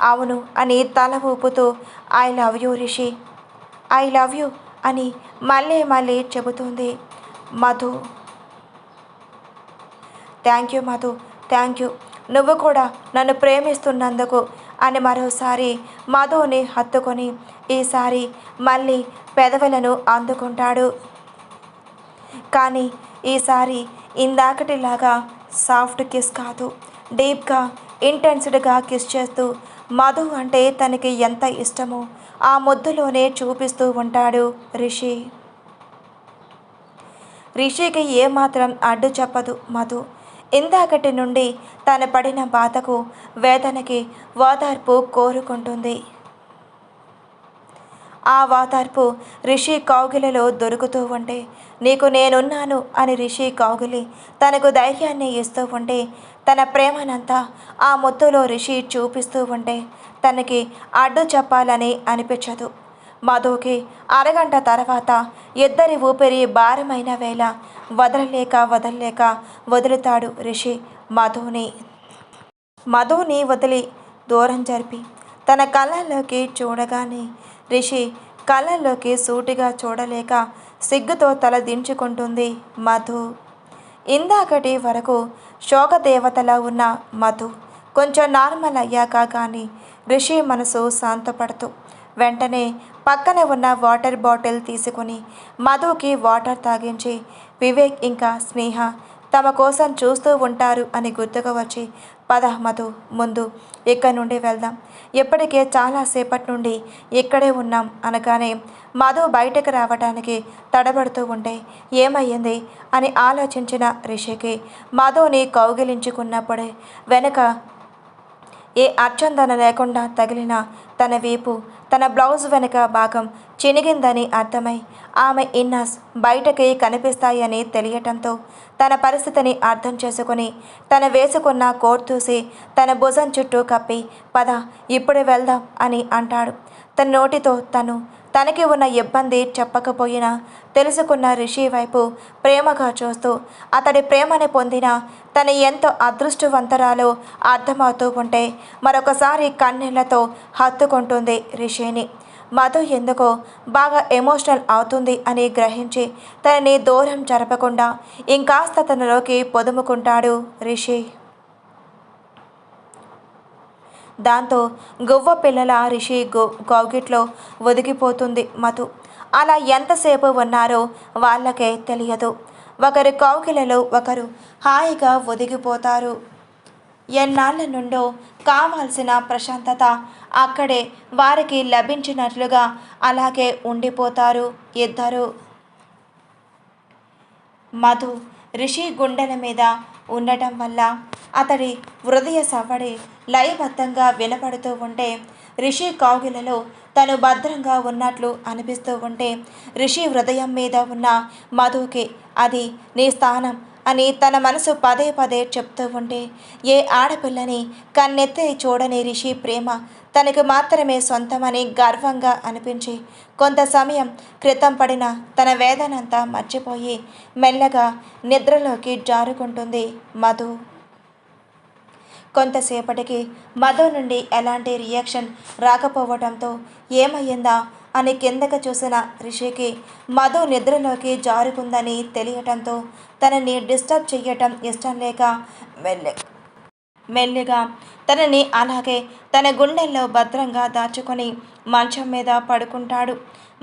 అవును అని తల ఊపుతూ I love you Rishi, I love you అని మళ్ళీ మళ్ళీ చెబుతుంది Madhu. Thank you Madhu, thank you, నువ్వు కూడా నన్ను ప్రేమిస్తున్నందుకు అని మరోసారి మధుని హత్తుకొని ఈసారి మళ్ళీ పెదవులను అందుకుంటాడు. కానీ ఈసారి ఇందాకటిలాగా సాఫ్ట్ కిస్ కాదు, డీప్గా ఇంటెన్స్డ్గా కిస్ చేస్తూ మధు అంటే తనకి ఎంత ఇష్టమో ఆ ముద్దులోనే చూపిస్తూ ఉంటాడు రిషి. రిషికి ఏమాత్రం అడ్డు చెప్పదు మధు. ఇందాకటి నుండి తను పడిన బాధకు వేదనకి ఓదార్పు కోరుకుంటుంది. ఆ ఓదార్పు రిషి కౌగిలిలో దొరుకుతూ ఉంటే నీకు నేనున్నాను అని రిషి కౌగిలి తనకు ధైర్యాన్ని ఇస్తూ ఉంటే తన ప్రేమనంతా ఆ ముద్దులో రిషి చూపిస్తూ ఉంటే తనకి అడ్డు చెప్పాలని అనిపించదు మధుకి. అరగంట తర్వాత ఇద్దరి ఊపిరి భారమైన వేళ వదలలేక వదులుతాడు రిషి మధుని వదిలి దూరం జరిపి తన కళ్ళల్లోకి చూడగానే రిషి కళ్ళల్లోకి సూటిగా చూడలేక సిగ్గుతో తల దించుకుంటుంది మధు. ఇందాకటి వరకు శోకదేవతలా ఉన్న మధు కొంచెం నార్మల్ అయ్యాక కానీ రిషి మనసు శాంతపడుతూ వెంటనే పక్కన ఉన్న వాటర్ బాటిల్ తీసుకుని మధుకి వాటర్ తాగించి వివేక్ ఇంకా స్నేహ తమ కోసం చూస్తూ ఉంటారు అని గుర్తుకు వచ్చి పద మధు ముందు ఇక్కడి నుండి వెళ్దాం, ఇప్పటికే చాలాసేపటి నుండి ఇక్కడే ఉన్నాం అనగానే మధు బయటకు రావడానికి తడబడుతూ ఉంటే ఏమయ్యింది అని ఆలోచించిన రిషికి మధుని కౌగిలించుకున్నప్పుడే వెనక ఏ అర్చందన లేకుండా తగిలిన తన వీపు తన బ్లౌజ్ వెనుక భాగం చినిగిందని అర్థమై ఆమె ఇన్నర్స్ బయటకి కనిపిస్తాయని తెలియటంతో తన పరిస్థితిని అర్థం చేసుకుని తను వేసుకున్న కోట్ చూసి తన భుజం చుట్టూ కప్పి పద ఇప్పుడు వెళ్దాం అని అంటాడు. తన నోటితో తనకి ఉన్న ఇబ్బంది చెప్పకపోయినా తెలుసుకున్న రిషి వైపు ప్రేమగా చూస్తూ అతడి ప్రేమని పొందిన తను ఎంతో అదృష్టవంతరాలో అర్థమవుతూ ఉంటే మరొకసారి కన్నీళ్లతో హత్తుకుంటుంది రిషిని. మధు ఎందుకో బాగా ఎమోషనల్ అవుతుంది అని గ్రహించి తనని దూరం జరపకుండా ఇంకాస్త తనలోకి పొదుముకుంటాడు రిషి. దాంతో గువ్వ పిల్లల రిషి కౌగిట్లో ఒదిగిపోతుంది మధు. అలా ఎంతసేపు ఉన్నారో వాళ్ళకే తెలియదు. ఒకరి కౌగిలలో ఒకరు హాయిగా ఒదిగిపోతారు. ఎన్నాళ్ళ నుండో కావాల్సిన ప్రశాంతత అక్కడే వారికి లభించినట్లుగా అలాగే ఉండిపోతారు ఇద్దరు. మధు రిషి గుండెల మీద ఉండటం వల్ల అతడి హృదయ సవ్వడి లయబద్ధంగా వినపడుతూ ఉంటే రిషి కౌగిలలో తను భద్రంగా ఉన్నట్లు అనిపిస్తూ ఉంటే రిషి హృదయం మీద ఉన్న మధుకి అది నీ స్థానం అని తన మనసు పదే పదే చెప్తూ ఉంటే ఏ ఆడపిల్లని కన్నెత్తి చూడని రిషి ప్రేమ తనకు మాత్రమే సొంతమని గర్వంగా అనిపించి కొంత సమయం క్రితం పడిన తన వేదనంతా మర్చిపోయి మెల్లగా నిద్రలోకి జారుకుంటుంది మధు. కొంతసేపటికి మధు నుండి ఎలాంటి రియాక్షన్ రాకపోవడంతో ఏమయ్యిందా అని కిందకు చూసిన రిషికి మధు నిద్రలోకి జారుకుందని తెలియటంతో తనని డిస్టర్బ్ చెయ్యటం ఇష్టం లేక మెల్లిగా తనని అలాగే తన గుండెల్లో భద్రంగా దాచుకొని మంచం మీద పడుకుంటాడు.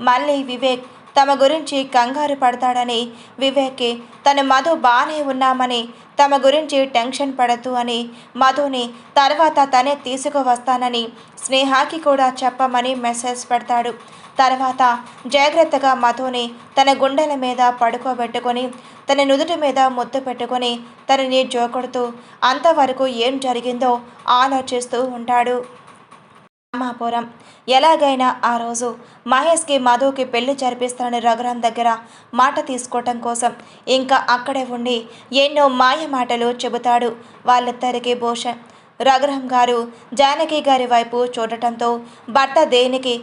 మళ్ళీ వివేక్ తమ గురించి కంగారు పడతాడని వివేక్కి తన మధు బాగానే ఉన్నామని తమ గురించి టెన్షన్ పడద్దు అని మధుని తర్వాత తనే తీసుకువస్తానని స్నేహాకి కూడా చెప్పమని మెసేజ్ పెడతాడు. తర్వాత జాగ్రత్తగా మధుని తన గుండెల మీద పడుకోబెట్టుకొని తన నుదుటి మీద ముద్దు పెట్టుకొని తనని జోకొడుతూ అంతవరకు ఏం జరిగిందో ఆలోచిస్తూ ఉంటాడు. రామాపురం ఎలాగైనా ఆ రోజు మహేష్కి మధుకి పెళ్లి జరిపిస్తానని రఘురాం దగ్గర మాట తీసుకోవటం కోసం ఇంకా అక్కడే ఉండి ఎన్నో మాయ మాటలు చెబుతాడు వాళ్ళిద్దరికీ భూషణ్. రఘురాం గారు జానకి గారి వైపు చూడటంతో భర్త దేనికి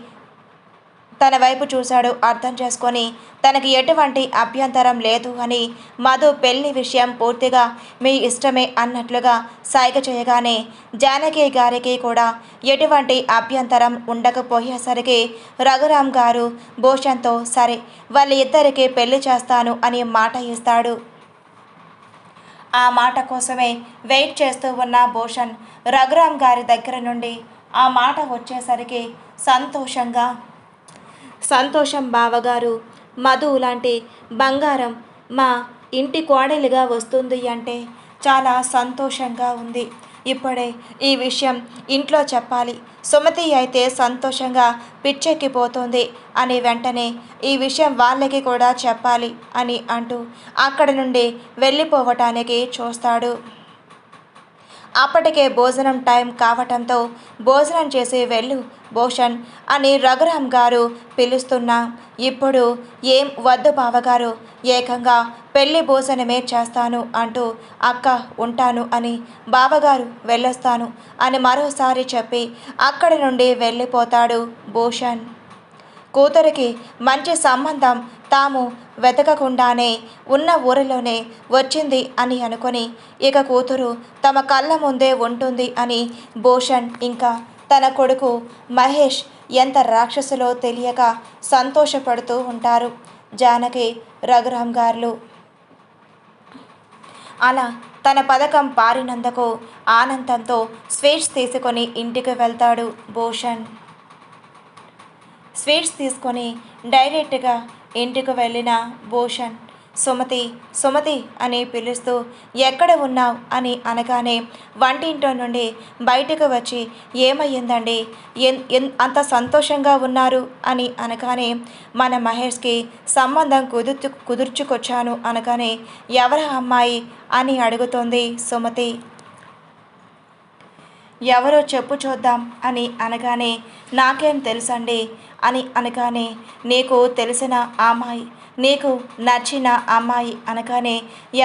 తన వైపు చూశాడు అర్థం చేసుకొని తనకి ఎటువంటి అభ్యంతరం లేదు అని మధు పెళ్లి విషయం పూర్తిగా మీ ఇష్టమే అన్నట్లుగా సైగ చేయగానే జానకి గారికి కూడా ఎటువంటి అభ్యంతరం ఉండకపోయేసరికి రఘురాం గారు భూషణ్తో సరే వాళ్ళ ఇద్దరికి పెళ్లి చేస్తాను అని మాట ఇస్తాడు. ఆ మాట కోసమే వెయిట్ చేస్తూ ఉన్న భూషణ్ రఘురాం గారి దగ్గర నుండి ఆ మాట వచ్చేసరికి సంతోషం బావగారు, మధు లాంటి బంగారం మా ఇంటి కోడలిగా వస్తుంది అంటే చాలా సంతోషంగా ఉంది. ఇప్పుడే ఈ విషయం ఇంట్లో చెప్పాలి. సుమతి అయితే సంతోషంగా పిచ్చెక్కిపోతుంది అని వెంటనే ఈ విషయం వాళ్ళకి కూడా చెప్పాలి అని అంటూ అక్కడి నుండి వెళ్ళిపోవటానికి చూస్తాడు. అప్పటికే భోజనం టైం కావటంతో భోజనం చేసి వెళ్ళు భూషణ్ అని రఘురాం గారు పిలుస్తున్నా ఇప్పుడు ఏం వద్దు బావగారు, ఏకంగా పెళ్లి భోజనమే చేస్తాను అంటూ అక్క ఉంటాను అని బావగారు వెళ్ళొస్తాను అని మరోసారి చెప్పి అక్కడి నుండి వెళ్ళిపోతాడు భూషణ్. కూతురికి మంచి సంబంధం తాము వెతకకుండానే ఉన్న ఊరిలోనే వచ్చింది అని అనుకొని ఇక కూతురు తమ కళ్ళ ముందే ఉంటుంది అని భూషణ్ ఇంకా తన కొడుకు మహేష్ ఎంత రాక్షసులో తెలియక సంతోషపడుతూ ఉంటారు. జానకి రఘురాం గారు అలా తన పథకం పారినందుకు ఆనందంతో స్వీట్స్ తీసుకొని ఇంటికి వెళ్తాడు భూషణ్. స్వీట్స్ తీసుకొని డైరెక్ట్గా ఇంటికి వెళ్ళిన భూషణ్ సుమతి అని పిలుస్తూ ఎక్కడ ఉన్నావు అని అనగానే వంటింట్లో నుండి బయటకు వచ్చి ఏమయ్యిందండి అంత సంతోషంగా ఉన్నారు అని అనగానే మన మహేష్కి సంబంధం కుదుర్చుకొచ్చాను అనగానే ఎవరా అమ్మాయి అని అడుగుతోంది సుమతి. ఎవరో చెప్పు చూద్దాం అని అనగానే నాకేం తెలుసండి అని అనగానే నీకు తెలిసిన అమ్మాయి, నీకు నచ్చిన అమ్మాయి అనగానే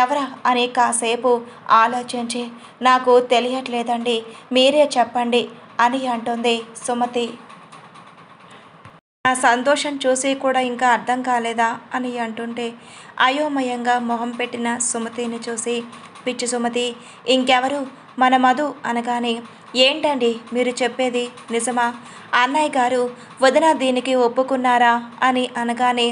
ఎవరా అని కాసేపు ఆలోచించి నాకు తెలియట్లేదండి మీరే చెప్పండి అని అంటుంది సుమతి. నా సంతోషం చూసి కూడా ఇంకా అర్థం కాలేదా అని అంటుంటే అయోమయంగా మొహం పెట్టిన సుమతిని చూసి పిచ్చి సుమతి ఇంకెవరు మన మధు అనగానే ఏంటండి మీరు చెప్పేది నిజమా, అన్నయ్య గారు వదిన దీనికి ఒప్పుకున్నారా అని అనగానే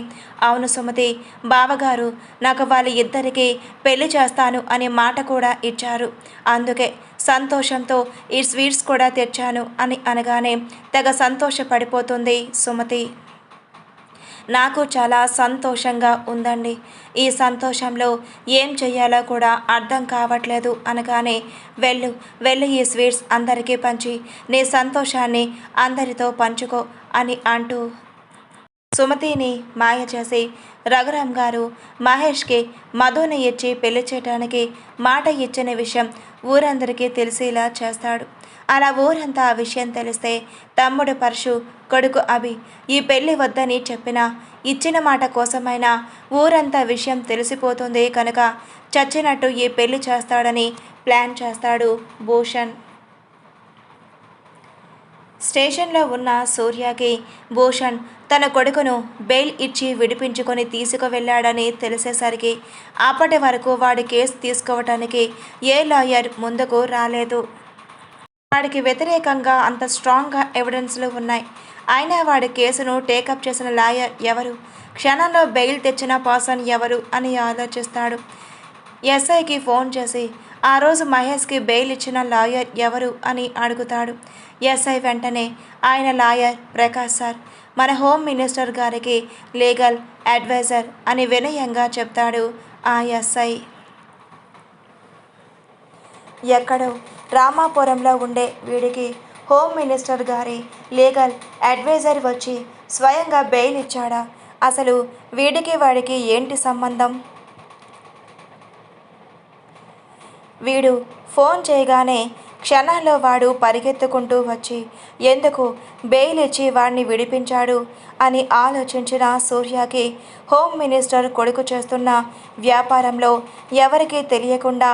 అవును సుమతి, బావగారు నాకు వాళ్ళ ఇద్దరికి పెళ్లి చేస్తాను అనే మాట కూడా ఇచ్చారు, అందుకే సంతోషంతో ఈ స్వీట్స్ కూడా తెచ్చాను అని అనగానే తెగ సంతోషపడిపోతుంది సుమతి. నాకు చాలా సంతోషంగా ఉందండి, ఈ సంతోషంలో ఏం చెయ్యాలో కూడా అర్థం కావట్లేదు అనగానే వెళ్ళు ఈ స్వీట్స్ అందరికీ పంచి నీ సంతోషాన్ని అందరితో పంచుకో అని అంటూ సుమతిని మాయ చేసి రఘురాం గారు మహేష్కి మధుని ఇచ్చి పెళ్లి చేయడానికి మాట ఇచ్చిన విషయం ఊరందరికీ తెలిసేలా చేస్తాడు. అలా ఊరంతా ఆ విషయం తెలిస్తే తమ్ముడు పరశు, కొడుకు అభి ఈ పెళ్ళి వద్దని చెప్పినా ఇచ్చిన మాట కోసమైనా ఊరంతా విషయం తెలిసిపోతుంది కనుక చచ్చినట్టు ఈ పెళ్లి చేస్తాడని ప్లాన్ చేస్తాడు భూషణ్. స్టేషన్లో ఉన్న సూర్యకి భూషణ్ తన కొడుకును బెయిల్ ఇచ్చి విడిపించుకొని తీసుకువెళ్ళాడని తెలిసేసరికి అప్పటి వరకు వాడి కేసు తీసుకోవటానికి ఏ లాయర్ ముందుకు రాలేదు. వాడికి వ్యతిరేకంగా అంత స్ట్రాంగ్గా ఎవిడెన్స్లు ఉన్నాయి. అయినా వాడి కేసును టేకప్ చేసిన లాయర్ ఎవరు, క్షణంలో బెయిల్ తెచ్చిన పర్సన్ ఎవరు అని ఆలోచిస్తాడు. ఎస్ఐకి ఫోన్ చేసి ఆ రోజు మహేష్కి బెయిల్ ఇచ్చిన లాయర్ ఎవరు అని అడుగుతాడు. ఎస్ఐ వెంటనే ఆయన లాయర్ ప్రకాష్ సార్, మన హోమ్ మినిస్టర్ గారికి లీగల్ అడ్వైజర్ అని వినయంగా చెప్తాడు ఆ ఎస్ఐ. ఎక్కడో రామాపురంలో ఉండే వీడికి హోమ్ మినిస్టర్ గారి లీగల్ అడ్వైజర్ వచ్చి స్వయంగా బెయిల్ ఇచ్చాడా? అసలు వీడికి వాడికి ఏంటి సంబంధం? వీడు ఫోన్ చేయగానే క్షణాల్లో వాడు పరిగెత్తుకుంటూ వచ్చి ఎందుకు బెయిల్ ఇచ్చి వాడిని విడిపించాడు అని ఆలోచించిన సూర్యకి హోమ్ మినిస్టర్ కొడుకు చేస్తున్న వ్యాపారంలో ఎవరికీ తెలియకుండా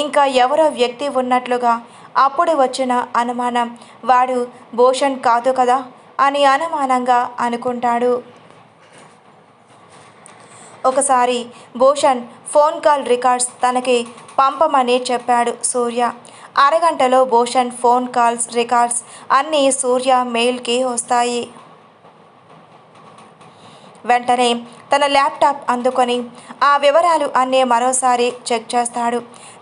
ఇంకా ఎవరో వ్యక్తి ఉన్నట్లుగా అప్పుడు వచ్చిన అనుమానం, వాడు భూషణ్ కాదు కదా అని అనుమానంగా అనుకుంటాడు. ఒకసారి భూషణ్ ఫోన్ కాల్ రికార్డ్స్ తనకి పంపమని చెప్పాడు సూర్య. అరగంటలో భూషణ్ ఫోన్ కాల్స్ రికార్డ్స్ అన్నీ సూర్య మెయిల్కి వస్తాయి. వెంటనే తన ల్యాప్టాప్ అందుకొని ఆ వివరాలు అన్నీ మరోసారి చెక్ చేస్తాడు.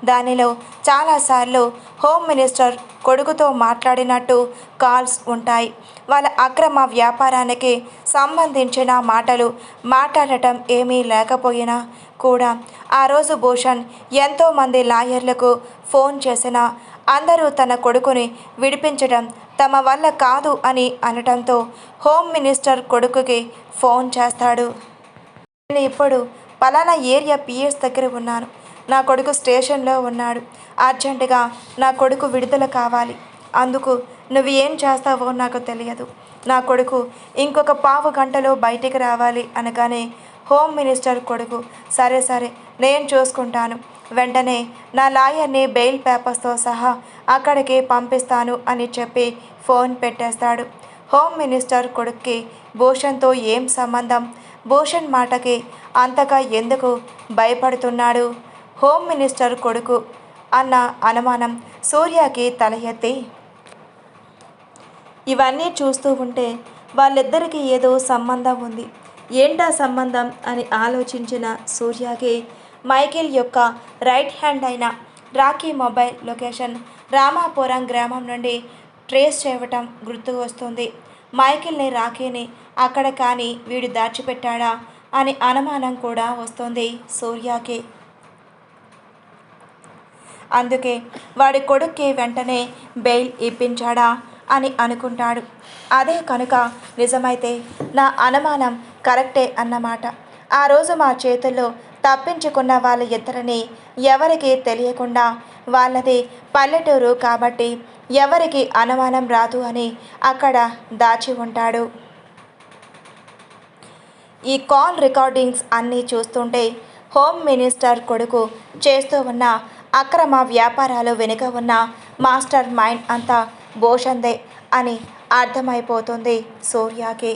దానిలో చాలాసార్లు హోమ్ మినిస్టర్ కొడుకుతో మాట్లాడినట్టు కాల్స్ ఉంటాయి. వాళ్ళ అక్రమ వ్యాపారానికి సంబంధించిన మాటలు మాట్లాడటం ఏమీ లేకపోయినా కూడా ఆ రోజు భూషణ్ ఎంతోమంది లాయర్లకు ఫోన్ చేసినా అందరూ తన కొడుకుని విడిపించడం తమ వల్ల కాదు అని అనటంతో హోమ్ మినిస్టర్ కొడుకుకి ఫోన్ చేస్తాడు. నేను ఇప్పుడు పలానా ఏరియా పిఎస్ దగ్గర ఉన్నాను, నా కొడుకు స్టేషన్లో ఉన్నాడు, అర్జెంటుగా నా కొడుకు విడుదల కావాలి, అందుకు నువ్వు ఏం చేస్తావో నాకు తెలియదు, నా కొడుకు ఇంకొక పావు గంటలో బయటికి రావాలి అనగానే హోమ్ మినిస్టర్ కొడుకు సరే సరే నేను చూసుకుంటాను, వెంటనే నా లాయర్ని బెయిల్ పేపర్స్తో సహా అక్కడికి పంపిస్తాను అని చెప్పి ఫోన్ పెట్టేస్తాడు. హోమ్ మినిస్టర్ కొడుక్కి భూషణ్తో ఏం సంబంధం? భూషణ్ మాటకి అంతగా ఎందుకు భయపడుతున్నాడు హోమ్ మినిస్టర్ కొడుకు అన్న అనుమానం సూర్యకి తల ఎత్తి, ఇవన్నీ చూస్తూ ఉంటే వాళ్ళిద్దరికీ ఏదో సంబంధం ఉంది, ఏంటా సంబంధం అని ఆలోచించిన సూర్యకి మైకేల్ యొక్క రైట్ హ్యాండ్ అయిన రాకీ మొబైల్ లొకేషన్ రామాపురం గ్రామం నుండి ట్రేస్ చేయటం గుర్తు వస్తుంది. మైకేల్ని రాకీని అక్కడ కానీ వీడు దాచిపెట్టాడా అని అనుమానం కూడా వస్తుంది సూర్యకి. అందుకే వాడి కొడుక్కి వెంటనే బెయిల్ ఇప్పించాడా అని అనుకుంటాడు. అదే కనుక నిజమైతే నా అనుమానం కరెక్టే అన్నమాట. ఆ రోజు మా చేతుల్లో తప్పించుకున్న వాళ్ళ ఇద్దరిని ఎవరికి తెలియకుండా, వాళ్ళది పల్లెటూరు కాబట్టి ఎవరికి అనుమానం రాదు అని అక్కడ దాచి ఉంటాడు. ఈ కాల్ రికార్డింగ్స్ అన్నీ చూస్తుంటే హోమ్ మినిస్టర్ కొడుకు చేస్తూ ఉన్న అక్రమ వ్యాపారాలు వెనుక ఉన్న మాస్టర్ మైండ్ అంతా భూషణ్దే అని అర్థమైపోతుంది సూర్యకి.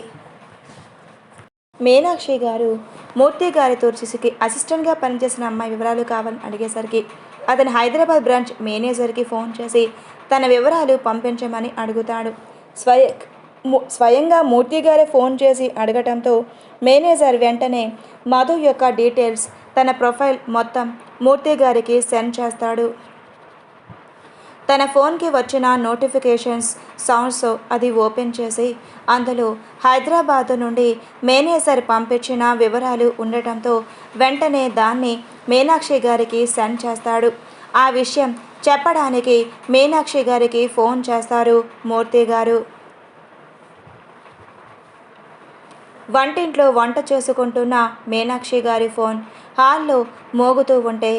మీనాక్షి గారు మూర్తి గారి తూర్చికి అసిస్టెంట్గా పనిచేసిన అమ్మాయి వివరాలు కావాలని అడిగేసరికి అతను హైదరాబాద్ బ్రాంచ్ మేనేజర్కి ఫోన్ చేసి తన వివరాలు పంపించమని అడుగుతాడు. స్వయంగా మూర్తి గారే ఫోన్ చేసి అడగటంతో మేనేజర్ వెంటనే మధు యొక్క డీటెయిల్స్, తన ప్రొఫైల్ మొత్తం మూర్తి గారికి సెండ్ చేస్తాడు. తన ఫోన్కి వచ్చిన నోటిఫికేషన్స్ సౌండ్స్ అది ఓపెన్ చేసి అందులో హైదరాబాదు నుండి మేనేజర్ పంపించిన వివరాలు ఉండటంతో వెంటనే దాన్ని మీనాక్షి గారికి సెండ్ చేస్తాడు. ఆ విషయం చెప్పడానికి మీనాక్షి గారికి ఫోన్ చేస్తారు మూర్తి గారు. వంటింట్లో వంట చేసుకుంటున్న మీనాక్షి గారి ఫోన్ హాల్లో మోగుతూ ఉంటే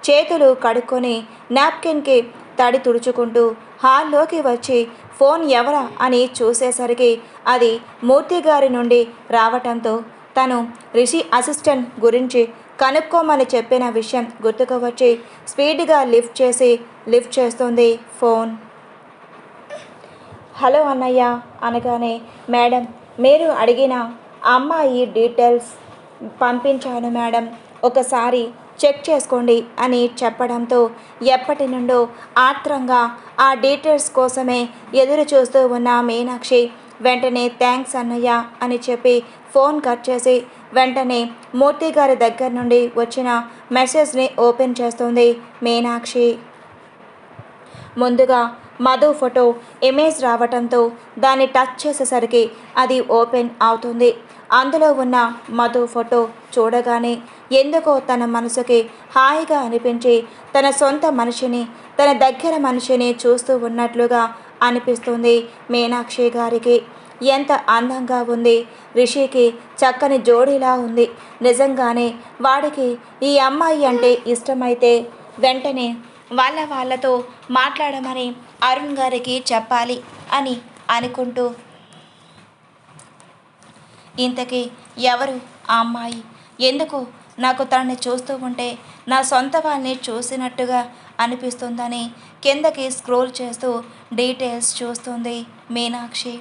చేతులు కడుక్కొని నాప్కిన్కి తడి తుడుచుకుంటూ హాల్లోకి వచ్చి ఫోన్ ఎవరా అని చూసేసరికి అది మూర్తి గారి నుండి రావటంతో తను రిషి అసిస్టెంట్ గురించి కనుక్కోమని చెప్పిన విషయం గుర్తుకు వచ్చి స్పీడ్గా లిఫ్ట్ చేస్తుంది ఫోన్. హలో అన్నయ్య అనగానే, మేడం మీరు అడిగిన అమ్మాయి డీటెయిల్స్ పంపించాను మేడం, ఒకసారి చెక్ చేసుకోండి అని చెప్పడంతో ఎప్పటి నుండో ఆత్రంగా ఆ డీటెయిల్స్ కోసమే ఎదురు చూస్తూ ఉన్న మీనాక్షి వెంటనే థ్యాంక్స్ అన్నయ్య అని చెప్పి ఫోన్ కట్ చేసి వెంటనే మూర్తి గారి దగ్గర నుండి వచ్చిన మెసేజ్ని ఓపెన్ చేస్తుంది మీనాక్షి. ముందుగా మధు ఫోటో ఇమేజ్ రావటంతో దాన్ని టచ్ చేసేసరికి అది ఓపెన్ అవుతుంది. అందులో ఉన్న మధు ఫోటో చూడగానే ఎందుకో తన మనసుకి హాయిగా అనిపించి తన సొంత మనిషిని, తన దగ్గర మనిషిని చూస్తూ ఉన్నట్లుగా అనిపిస్తుంది మీనాక్షి గారికి. ఎంత అందంగా ఉంది, రిషికి చక్కని జోడీలా ఉంది. నిజంగానే వాడికి ఈ అమ్మాయి అంటే ఇష్టమైతే వెంటనే వాళ్ళతో మాట్లాడమని అరుణ్ గారికి చెప్పాలి అని అనుకుంటూ, ఇంతకీ ఎవరు ఆ అమ్మాయి, ఎందుకు నాకు తనని చూస్తూ ఉంటే నా సొంత వాళ్ళని చూసినట్టుగా అనిపిస్తుందని కిందకి స్క్రోల్ చేస్తూ డీటెయిల్స్ చూస్తుంది మీనాక్షి.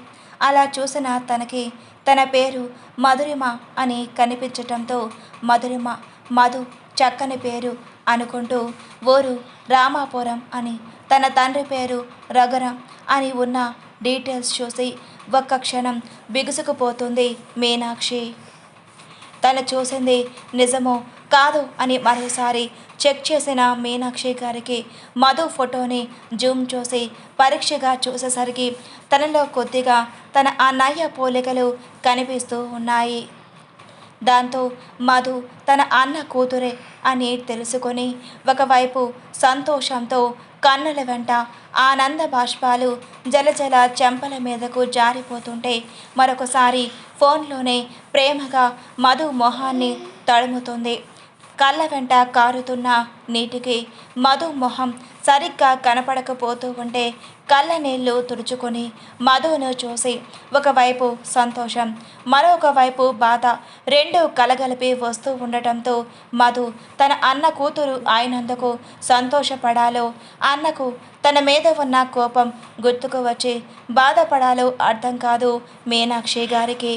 అలా చూసిన తనకి తన పేరు మధురిమ అని కనిపించటంతో మధురిమ, మధు చక్కని పేరు అనుకుంటూ ఊరు రామాపురం అని, తన తండ్రి పేరు రఘురాం అని ఉన్న డీటెయిల్స్ చూసి ఒక్క క్షణం బిగుసుకుపోతుంది మీనాక్షి. తను చూసింది నిజమో కాదు అని మరోసారి చెక్ చేసిన మీనాక్షి గారికి మధు ఫోటోని జూమ్ చూసి పరీక్షగా చూసేసరికి తనలో కొద్దిగా తన అన్నయ్య పోలికలు కనిపిస్తూ ఉన్నాయి. దాంతో మధు తన అన్న కూతురే అని తెలుసుకొని ఒకవైపు సంతోషంతో కన్నుల వెంట ఆనంద బాష్పాలు జలజల చెంపల మీదకు జారిపోతుంటే మరొకసారి ఫోన్లోనే ప్రేమగా మధు మొహాన్ని తడుముతుంది. కళ్ళ వెంట కారుతున్న నీటికి మధు మొహం సరిగ్గా కనపడకపోతూ ఉంటే కళ్ళ నీళ్లు తుడుచుకొని మధువును చూసి ఒకవైపు సంతోషం, మరొక వైపు బాధ రెండు కలగలిపి వస్తూ ఉండటంతో మధు తన అన్న కూతురు అయినందుకు సంతోషపడాలో, అన్నకు తన మీద ఉన్న కోపం గుర్తుకు వచ్చి బాధపడాలో అర్థం కాదు మీనాక్షి గారికి.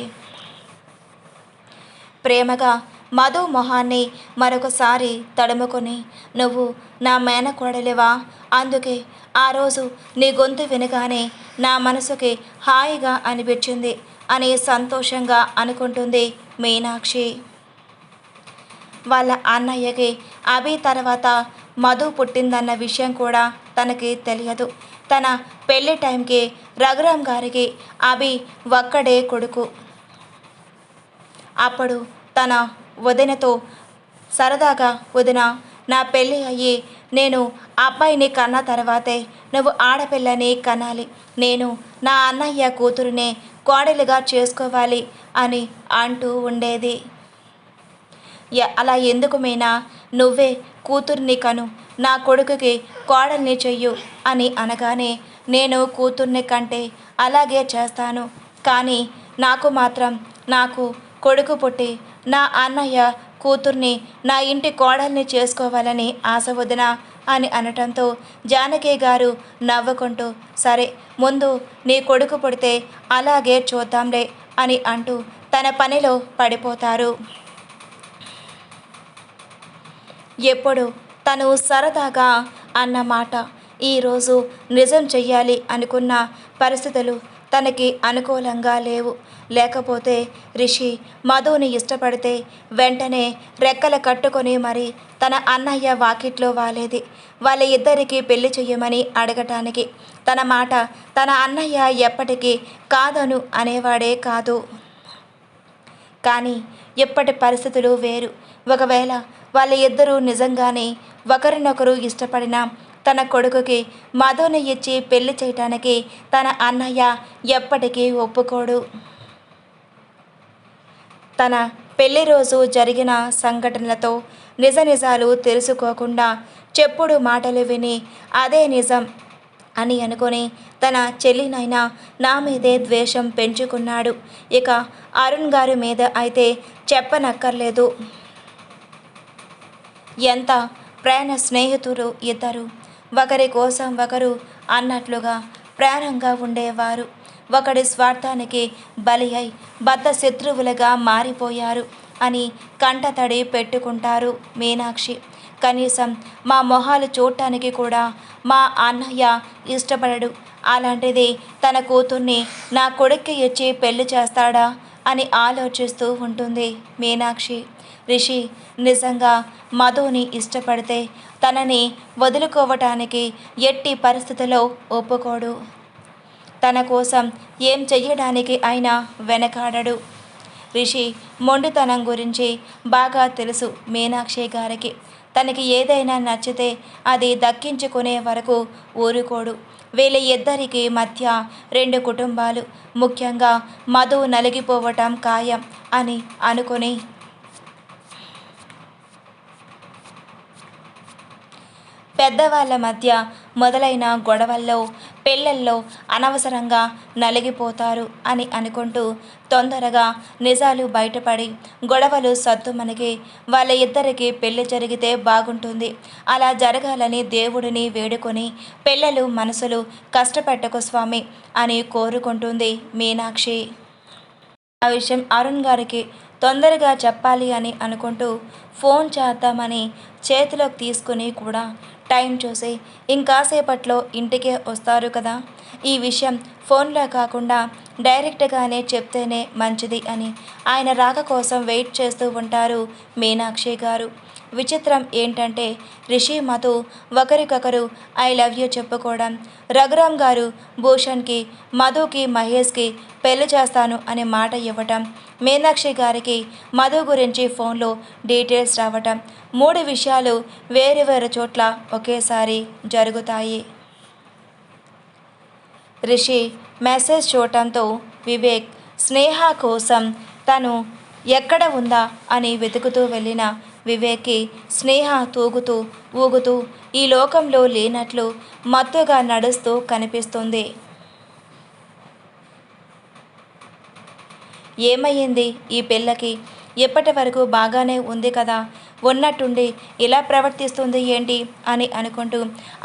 ప్రేమగా మధు మొహాన్ని మరొకసారి తడుముకొని, నువ్వు నా మేనకోడలివా, అందుకే ఆ రోజు నీ గొంతు వినగానే నా మనసుకి హాయిగా అనిపించింది అని సంతోషంగా అనుకుంటుంది మీనాక్షి. వాళ్ళ అన్నయ్యకి అభి తర్వాత మధు పుట్టిందన్న విషయం కూడా తనకి తెలియదు. తన పెళ్లి టైంకి రఘురాం గారికి అభి ఒక్కడే కొడుకు. అప్పుడు తన వదినతో సరదాగా, వదిన నా పెళ్ళి అయ్యి నేను అబ్బాయిని కన్న తర్వాతే నువ్వు ఆడపిల్లని కనాలి, నేను నా అన్నయ్య కూతురునే కోడలిగా చేసుకోవాలి అని అంటూ ఉండేది. అలా ఎందుకు మీనా, నువ్వే కూతుర్ని కను, నా కొడుకుకి కోడల్ని చెయ్యు అని అనగానే నేను కూతుర్ని కంటే అలాగే చేస్తాను, కానీ నాకు మాత్రం నాకు కొడుకు పుట్టి నా అన్నయ్య కూతుర్ని నా ఇంటి కోడల్ని చేసుకోవాలని ఆశ వదిన అని అనటంతో జానకి గారు నవ్వుకుంటూ, సరే ముందు నీ కొడుకు పుడితే అలాగే చూద్దాంలే అని అంటూ తన పనిలో పడిపోతారు. ఎప్పుడు తను సరదాగా అన్న మాట ఈరోజు నిజం చెయ్యాలి అనుకున్న పరిస్థితులు తనకి అనుకూలంగా లేవు. లేకపోతే రిషి మధుని ఇష్టపడితే వెంటనే రెక్కలు కట్టుకొని మరి తన అన్నయ్య వాకిట్లో వాలేది. వాళ్ళ ఇద్దరికీ పెళ్లి చెయ్యమని అడగటానికి తన మాట తన అన్నయ్య ఎప్పటికీ కాదను అనేవాడే కాదు. కానీ ఇప్పటి పరిస్థితులు వేరు. ఒకవేళ వాళ్ళ ఇద్దరూ నిజంగానే ఒకరినొకరు ఇష్టపడినా తన కొడుకుకి మధుని ఇచ్చి పెళ్లి చేయటానికి తన అన్నయ్య ఎప్పటికీ ఒప్పుకోడు. తన పెళ్లి రోజు జరిగిన సంఘటనలతో నిజ నిజాలు తెలుసుకోకుండా చెప్పుడు మాటలు విని అదే నిజం అని అనుకొని తన చెల్లినైనా నా మీదే ద్వేషం పెంచుకున్నాడు. ఇక అరుణ్ గారి మీద అయితే చెప్పనక్కర్లేదు. ఎంత ప్రాణ స్నేహితులు ఇద్దరు, ఒకరి కోసం ఒకరు అన్నట్లుగా ప్రాణంగా ఉండేవారు. ఒకడి స్వార్థానికి బలి అయి బద్ద శత్రువులుగా మారిపోయారు అని కంటతడి పెట్టుకుంటారు మీనాక్షి. కనీసం మా మొహాలు చూడటానికి కూడా మా అన్నయ్య ఇష్టపడడు అలాంటిది తన కూతుర్ని నా కొడుక్కి ఇచ్చి పెళ్లి చేస్తాడా అని ఆలోచిస్తూ ఉంటుంది మీనాక్షి. రిషి నిజంగా మధుని ఇష్టపడితే తనని వదులుకోవటానికి ఎట్టి పరిస్థితిలో ఒప్పుకోడు. తన కోసం ఏం చెయ్యడానికి అయినా వెనకాడడు. రిషి మొండితనం గురించి బాగా తెలుసు మీనాక్షి గారికి. తనకి ఏదైనా నచ్చితే అది దక్కించుకునే వరకు ఊరుకోడు. వీళ్ళ ఇద్దరికి మధ్య రెండు కుటుంబాలు, ముఖ్యంగా మధు నలిగిపోవటం ఖాయం అని అనుకుని పెద్దవాళ్ళ మధ్య మొదలైన గొడవల్లో పెళ్ళల్లో అనవసరంగా నలిగిపోతారు అని అనుకుంటూ తొందరగా నిజాలు బయటపడి గొడవలు సద్దుమణిగి వాళ్ళ ఇద్దరికి పెళ్లి జరిగితే బాగుంటుంది. అలా జరగాలని దేవుడిని వేడుకొని పిల్లలు మనసులు కష్టపెట్టకు స్వామి అని కోరుకుంటుంది మీనాక్షి. ఆ విషయం అరుణ్ గారికి తొందరగా చెప్పాలి అని అనుకుంటూ ఫోన్ చేద్దామని చేతిలోకి తీసుకుని కూడా టైం చూసి ఇంకాసేపట్లో ఇంటికే వస్తారు కదా, ఈ విషయం ఫోన్లో కాకుండా డైరెక్ట్గానే చెప్తేనే మంచిది అని ఆయన రాక కోసం వెయిట్ చేస్తూ ఉంటారు మీనాక్షి గారు. విచిత్రం ఏంటంటే రిషి మధు ఒకరికొకరు ఐ లవ్ యూ చెప్పుకోవడం, రఘురామ్ గారు భూషణ్కి మధుకి మహేష్కి పెళ్లి చేస్తాను అని మాట ఇవ్వటం, మీనాక్షి గారికి మధు గురించి ఫోన్లో డీటెయిల్స్ రావటం, మూడు విషయాలు వేరు వేరు చోట్ల ఒకేసారి జరుగుతాయి. రిషి మెసేజ్ చూడటంతో వివేక్ స్నేహ కోసం తను ఎక్కడ ఉందా అని వెతుకుతూ వెళ్ళిన వివేక్కి స్నేహ తూగుతూ ఊగుతూ ఈ లోకంలో లేనట్లు మత్తుగా నడుస్తూ కనిపిస్తుంది. ఏమయ్యింది ఈ పిల్లకి? ఎప్పటి వరకు బాగానే ఉంది కదా, ఉన్నట్టుండి ఇలా ప్రవర్తిస్తుంది ఏంటి అని అనుకుంటూ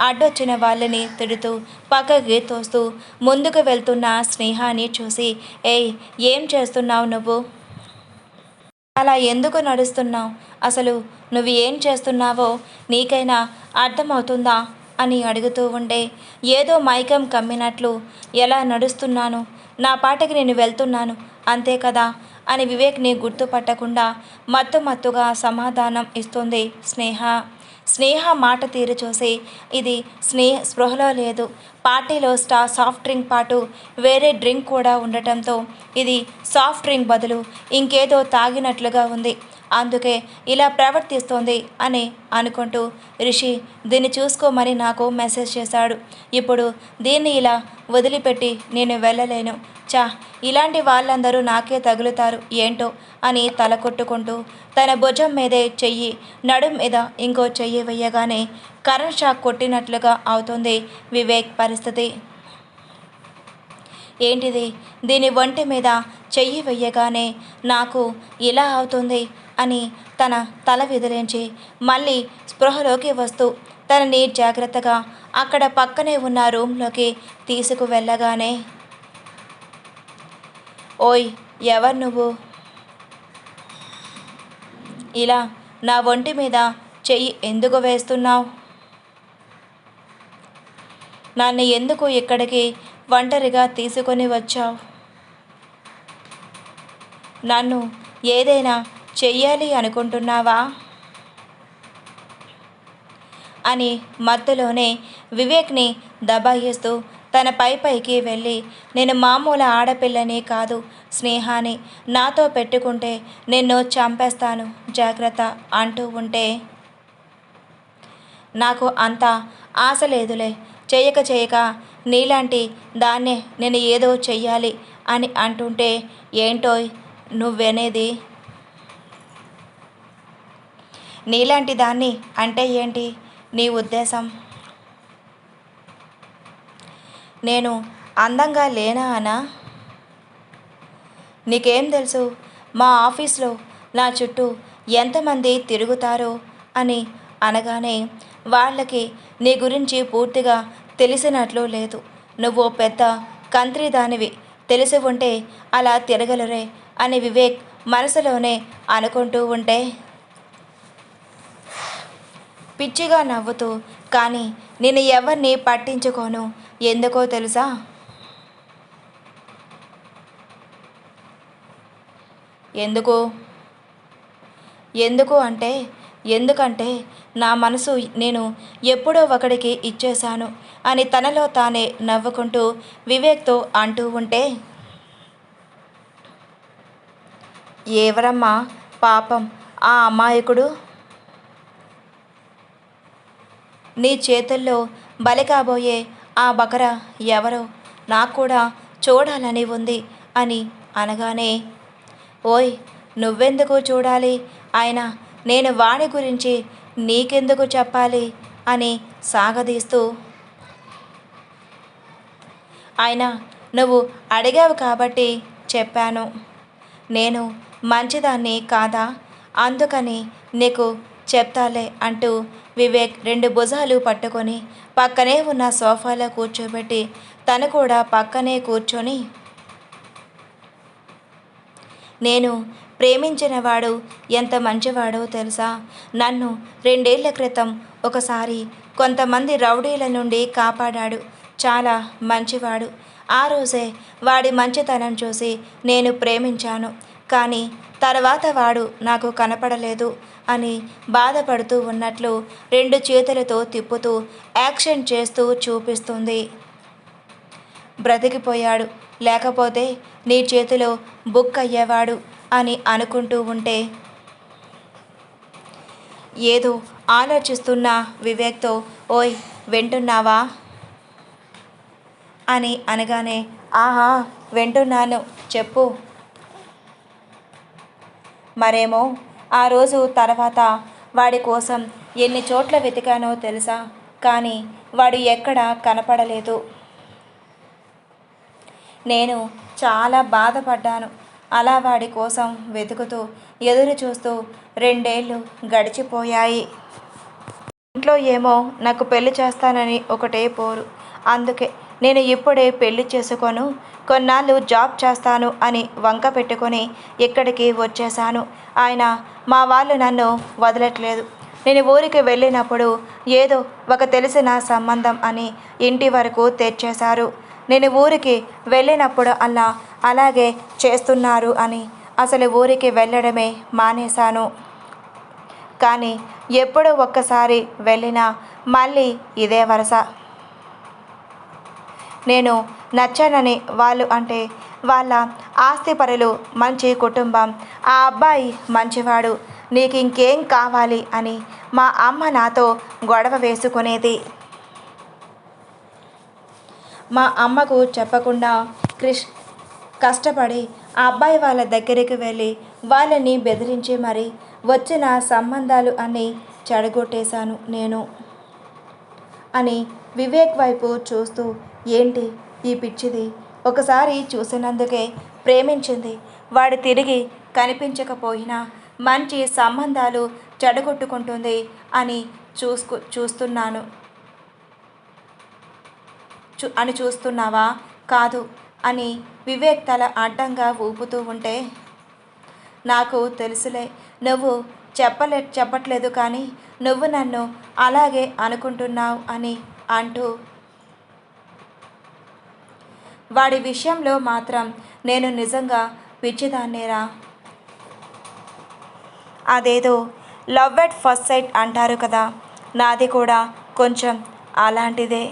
అడ్డొచ్చిన వాళ్ళని తిడుతూ పక్కకి తోస్తూ ముందుకు వెళ్తున్న స్నేహాని చూసి, ఏయ్ ఏం చేస్తున్నావు నువ్వు? అలా ఎందుకు నడుస్తున్నావు? అసలు నువ్వు ఏం చేస్తున్నావో నీకైనా అర్థమవుతుందా అని అడుగుతూ ఉంటే, ఏదో మైకం కమ్మినట్లు ఎలా నడుస్తున్నాను, నా పాటకి నేను వెళ్తున్నాను అంతే కదా అని వివేక్ని గుర్తుపట్టకుండా మత్తుగా సమాధానం ఇస్తుంది స్నేహ. స్నేహ మాట తీరు చూసి ఇది స్పృహలో లేదు. పార్టీలో సాఫ్ట్ డ్రింక్ పాటు వేరే డ్రింక్ కూడా ఉండటంతో ఇది సాఫ్ట్ డ్రింక్ బదులు ఇంకేదో తాగినట్లుగా ఉంది. అందుకే ఇలా ప్రవర్తిస్తోంది అని అనుకుంటూ రిషి దీన్ని చూసుకోమని నాకు మెసేజ్ చేశాడు. ఇప్పుడు దీన్ని ఇలా వదిలిపెట్టి నేను వెళ్ళలేను. ఇలాంటి వాళ్ళందరూ నాకే తగులుతారు ఏంటో అని తల కొట్టుకుంటూ తన భుజం మీదే చెయ్యి నడుం మీద ఇంకో చెయ్యి వేయగానే కరెంట్ షాక్ కొట్టినట్లుగా అవుతుంది వివేక్ పరిస్థితి. ఏంటిది? దీని ఒంటి మీద చెయ్యి వెయ్యగానే నాకు ఇలా అవుతుంది అని తన తల విదిలించి మళ్ళీ స్పృహలోకి వస్తూ తనని జాగ్రత్తగా అక్కడ పక్కనే ఉన్న రూమ్లోకి తీసుకువెళ్ళగానే, ఓయ్ ఎవరు నువ్వు? ఇలా నా ఒంటి మీద చెయ్యి ఎందుకు వేస్తున్నావు? నన్ను ఎందుకు ఇక్కడికి ఒంటరిగా తీసుకొని వచ్చావు? నన్ను ఏదైనా చెయ్యాలి అనుకుంటున్నావా అని మత్తులోనే వివేక్ని దబాయిస్తూ తన పైకి వెళ్ళి, నేను మామూలు ఆడపిల్లని కాదు స్నేహాని, నాతో పెట్టుకుంటే నిన్ను చంపేస్తాను జాగ్రత్త అంటూ ఉంటే, నాకు అంత ఆశ లేదులే, చేయక నీలాంటి దాన్నే నేను ఏదో చెయ్యాలి అని అంటుంటే, ఏంటోయ్ నువ్వనేది? నీలాంటి దాన్ని అంటే ఏంటి నీ ఉద్దేశం? నేను అందంగా లేనా అనా? నీకేం తెలుసు మా ఆఫీస్లో నా చుట్టూ ఎంతమంది తిరుగుతారో అని అనగానే, వాళ్ళకి నీ గురించి పూర్తిగా తెలిసినట్లు లేదు. నువ్వు పెద్ద కంత్రి దానివి, తెలిసి ఉంటే అలా తిరగలరే అని వివేక్ మనసులోనే అనుకుంటూ ఉంటే, పిచ్చిగా నవ్వుతూ, కానీ నేను ఎవరిని పట్టించుకోను, ఎందుకో తెలుసా? ఎందుకు ఎందుకు అంటే ఎందుకంటే నా మనసు నేను ఎప్పుడో ఒకడికి ఇచ్చేశాను అని తనలో తానే నవ్వుకుంటూ వివేక్తో అంటూ ఉంటే, ఎవరమ్మా పాపం ఆ అమాయకుడు? నీ చేతుల్లో బలి కాబోయే ఆ బకరా ఎవరో నాకు కూడా చూడాలని ఉంది అని అనగానే, ఓయ్ నువ్వెందుకు చూడాలి? ఆయన నేను వాడి గురించి నీకెందుకు చెప్పాలి అని సాగదీస్తూ, ఆయన నువ్వు అడిగావు కాబట్టి చెప్పాను. నేను మంచిదాన్ని కాదా? అందుకని నీకు చెప్తాలే అంటూ వివేక్ 2 భుజాలు పట్టుకొని పక్కనే ఉన్న సోఫాలో కూర్చోబెట్టి తను కూడా పక్కనే కూర్చొని, నేను ప్రేమించినవాడు ఎంత మంచివాడో తెలుసా? నన్ను 2 ఏళ్ల క్రితం ఒకసారి కొంతమంది రౌడీల నుండి కాపాడాడు. చాలా మంచివాడు. ఆ రోజే వాడి మంచితనం చూసి నేను ప్రేమించాను. కానీ తర్వాత వాడు నాకు కనపడలేదు అని బాధపడుతూ ఉన్నట్లు 2 చేతులతో తిప్పుతూ యాక్షన్ చేస్తూ చూపిస్తుంది. బ్రతికిపోయాడు, లేకపోతే నీ చేతిలో బుక్ అయ్యేవాడు అని అనుకుంటూ ఉంటే, ఏదో ఆలోచిస్తున్న వివేక్తో, ఓయ్ వింటున్నావా అని అనగానే, ఆహా వింటున్నాను చెప్పు. మరేమో ఆ రోజు తర్వాత వాడి కోసం ఎన్ని చోట్ల వెతికానో తెలుసా? కానీ వాడు ఎక్కడా కనపడలేదు. నేను చాలా బాధపడ్డాను. అలా వాడి కోసం వెతుకుతూ ఎదురు చూస్తూ 2 ఏళ్ళు గడిచిపోయాయి. ఇంట్లో ఏమో నాకు పెళ్లి చేస్తానని ఒకటే పోరు. అందుకే నేను ఇప్పుడే పెళ్లి చేసుకోను, కొన్నాళ్ళు జాబ్ చేస్తాను అని వంక పెట్టుకొని ఇక్కడికి వచ్చేశాను. ఆయన మా వాళ్ళు నన్ను వదలట్లేదు. నేను ఊరికి వెళ్ళినప్పుడు ఏదో ఒక తెలిసిన సంబంధం అని ఇంటి వరకు తెచ్చేశారు. నేను ఊరికి వెళ్ళినప్పుడు అలాగే చేస్తున్నారు అని అసలు ఊరికి వెళ్ళడమే మానేశాను. కానీ ఎప్పుడో ఒక్కసారి వెళ్ళినా మళ్ళీ ఇదే వరస. నేను నచ్చానని వాళ్ళు అంటే వాళ్ళ ఆస్తిపరులు, మంచి కుటుంబం, ఆ అబ్బాయి మంచివాడు, నీకు ఇంకేం కావాలి అని మా అమ్మ నాతో గొడవ వేసుకునేది. మా అమ్మకు చెప్పకుండా కష్టపడి ఆ అబ్బాయి వాళ్ళ దగ్గరికి వెళ్ళి వాళ్ళని బెదిరించి మరీ వచ్చిన సంబంధాలు అన్నీ చెడగొట్టేశాను నేను అని వివేక్ వైపు చూస్తూ, ఏంటి ఈ పిచ్చిది? ఒకసారి చూసినందుకే ప్రేమించింది. వాడు తిరిగి కనిపించకపోయినా మంచి సంబంధాలు చెడగొట్టుకుంటుంది అని చూస్తున్నాను చూస్తున్నావా? కాదు అని వివేక్ తల అడ్డంగా ఊపుతూ ఉంటే, నాకు తెలుసులే, నువ్వు చెప్పట్లేదు కానీ నువ్వు నన్ను అలాగే అనుకుంటున్నావు అని అంటూ, వాడి విషయంలో మాత్రం నేను నిజంగా పిచ్చిదాన్నేరా. అదేదో లవ్ ఎట్ ఫస్ట్ సైట్ అంటారు కదా, నాది కూడా కొంచెం అలాంటిదే.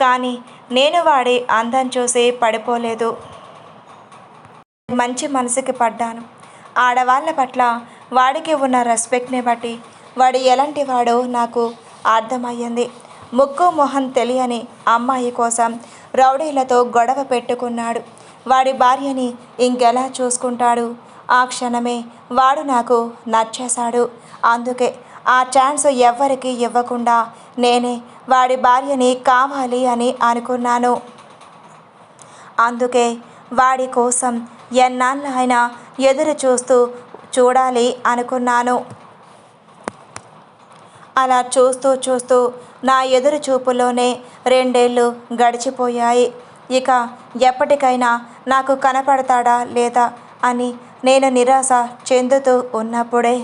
కానీ నేను వాడి అందం చూసి పడిపోలేదు. మంచి మనసుకి పడ్డాను. ఆడవాళ్ళ పట్ల వాడికి ఉన్న రెస్పెక్ట్ని బట్టి వాడు ఎలాంటి వాడో నాకు అర్థమయ్యింది. ముక్కు మొహం తెలియని అమ్మాయి కోసం రౌడీలతో గొడవ పెట్టుకున్నాడు. వాడి భార్యని ఇంకెలా చూసుకుంటాడు? ఆ క్షణమే వాడు నాకు నచ్చేశాడు. అందుకే ఆ ఛాన్స్ ఎవ్వరికి ఇవ్వకుండా నేనే వాడి భార్యని కావాలి అని అనుకున్నాను. అందుకే వాడి కోసం ఎన్నాళ్ళైనా ఎదురు చూడాలి అనుకున్నాను. అలా చూస్తూ నా ఎదురు చూపులోనే 2 ఏళ్ళు గడిచిపోయాయి. ఇక ఎప్పటికైనా నాకు కనపడతాడా లేదా అని నేను నిరాశ చెందుతూ ఉన్నప్పుడే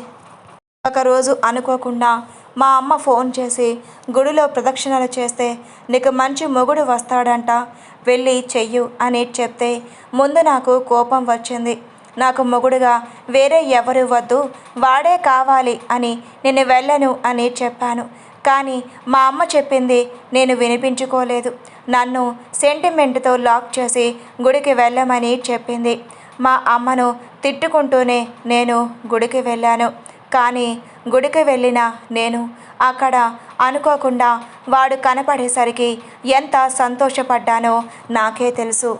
ఒకరోజు అనుకోకుండా మా అమ్మ ఫోన్ చేసి గుడిలో ప్రదక్షిణలు చేస్తే నీకు మంచి మొగుడు వస్తాడంట, వెళ్ళి చెయ్యు అని చెప్తే ముందు నాకు కోపం వచ్చింది. నాకు మొగుడుగా వేరే ఎవరు వద్దు, వాడే కావాలి అని నేను వెళ్ళను అని చెప్పాను. కానీ మా అమ్మ చెప్పింది నేను వినిపించుకోలేదు. నన్ను సెంటిమెంట్తో లాక్ చేసి గుడికి వెళ్ళమని చెప్పింది. మా అమ్మను తిట్టుకుంటూనే నేను గుడికి వెళ్ళాను. కానీ గుడికి వెళ్ళిన నేను అక్కడ అనుకోకుండా వాడు కనపడేసరికి ఎంత సంతోషపడ్డానో నాకే తెలుసు.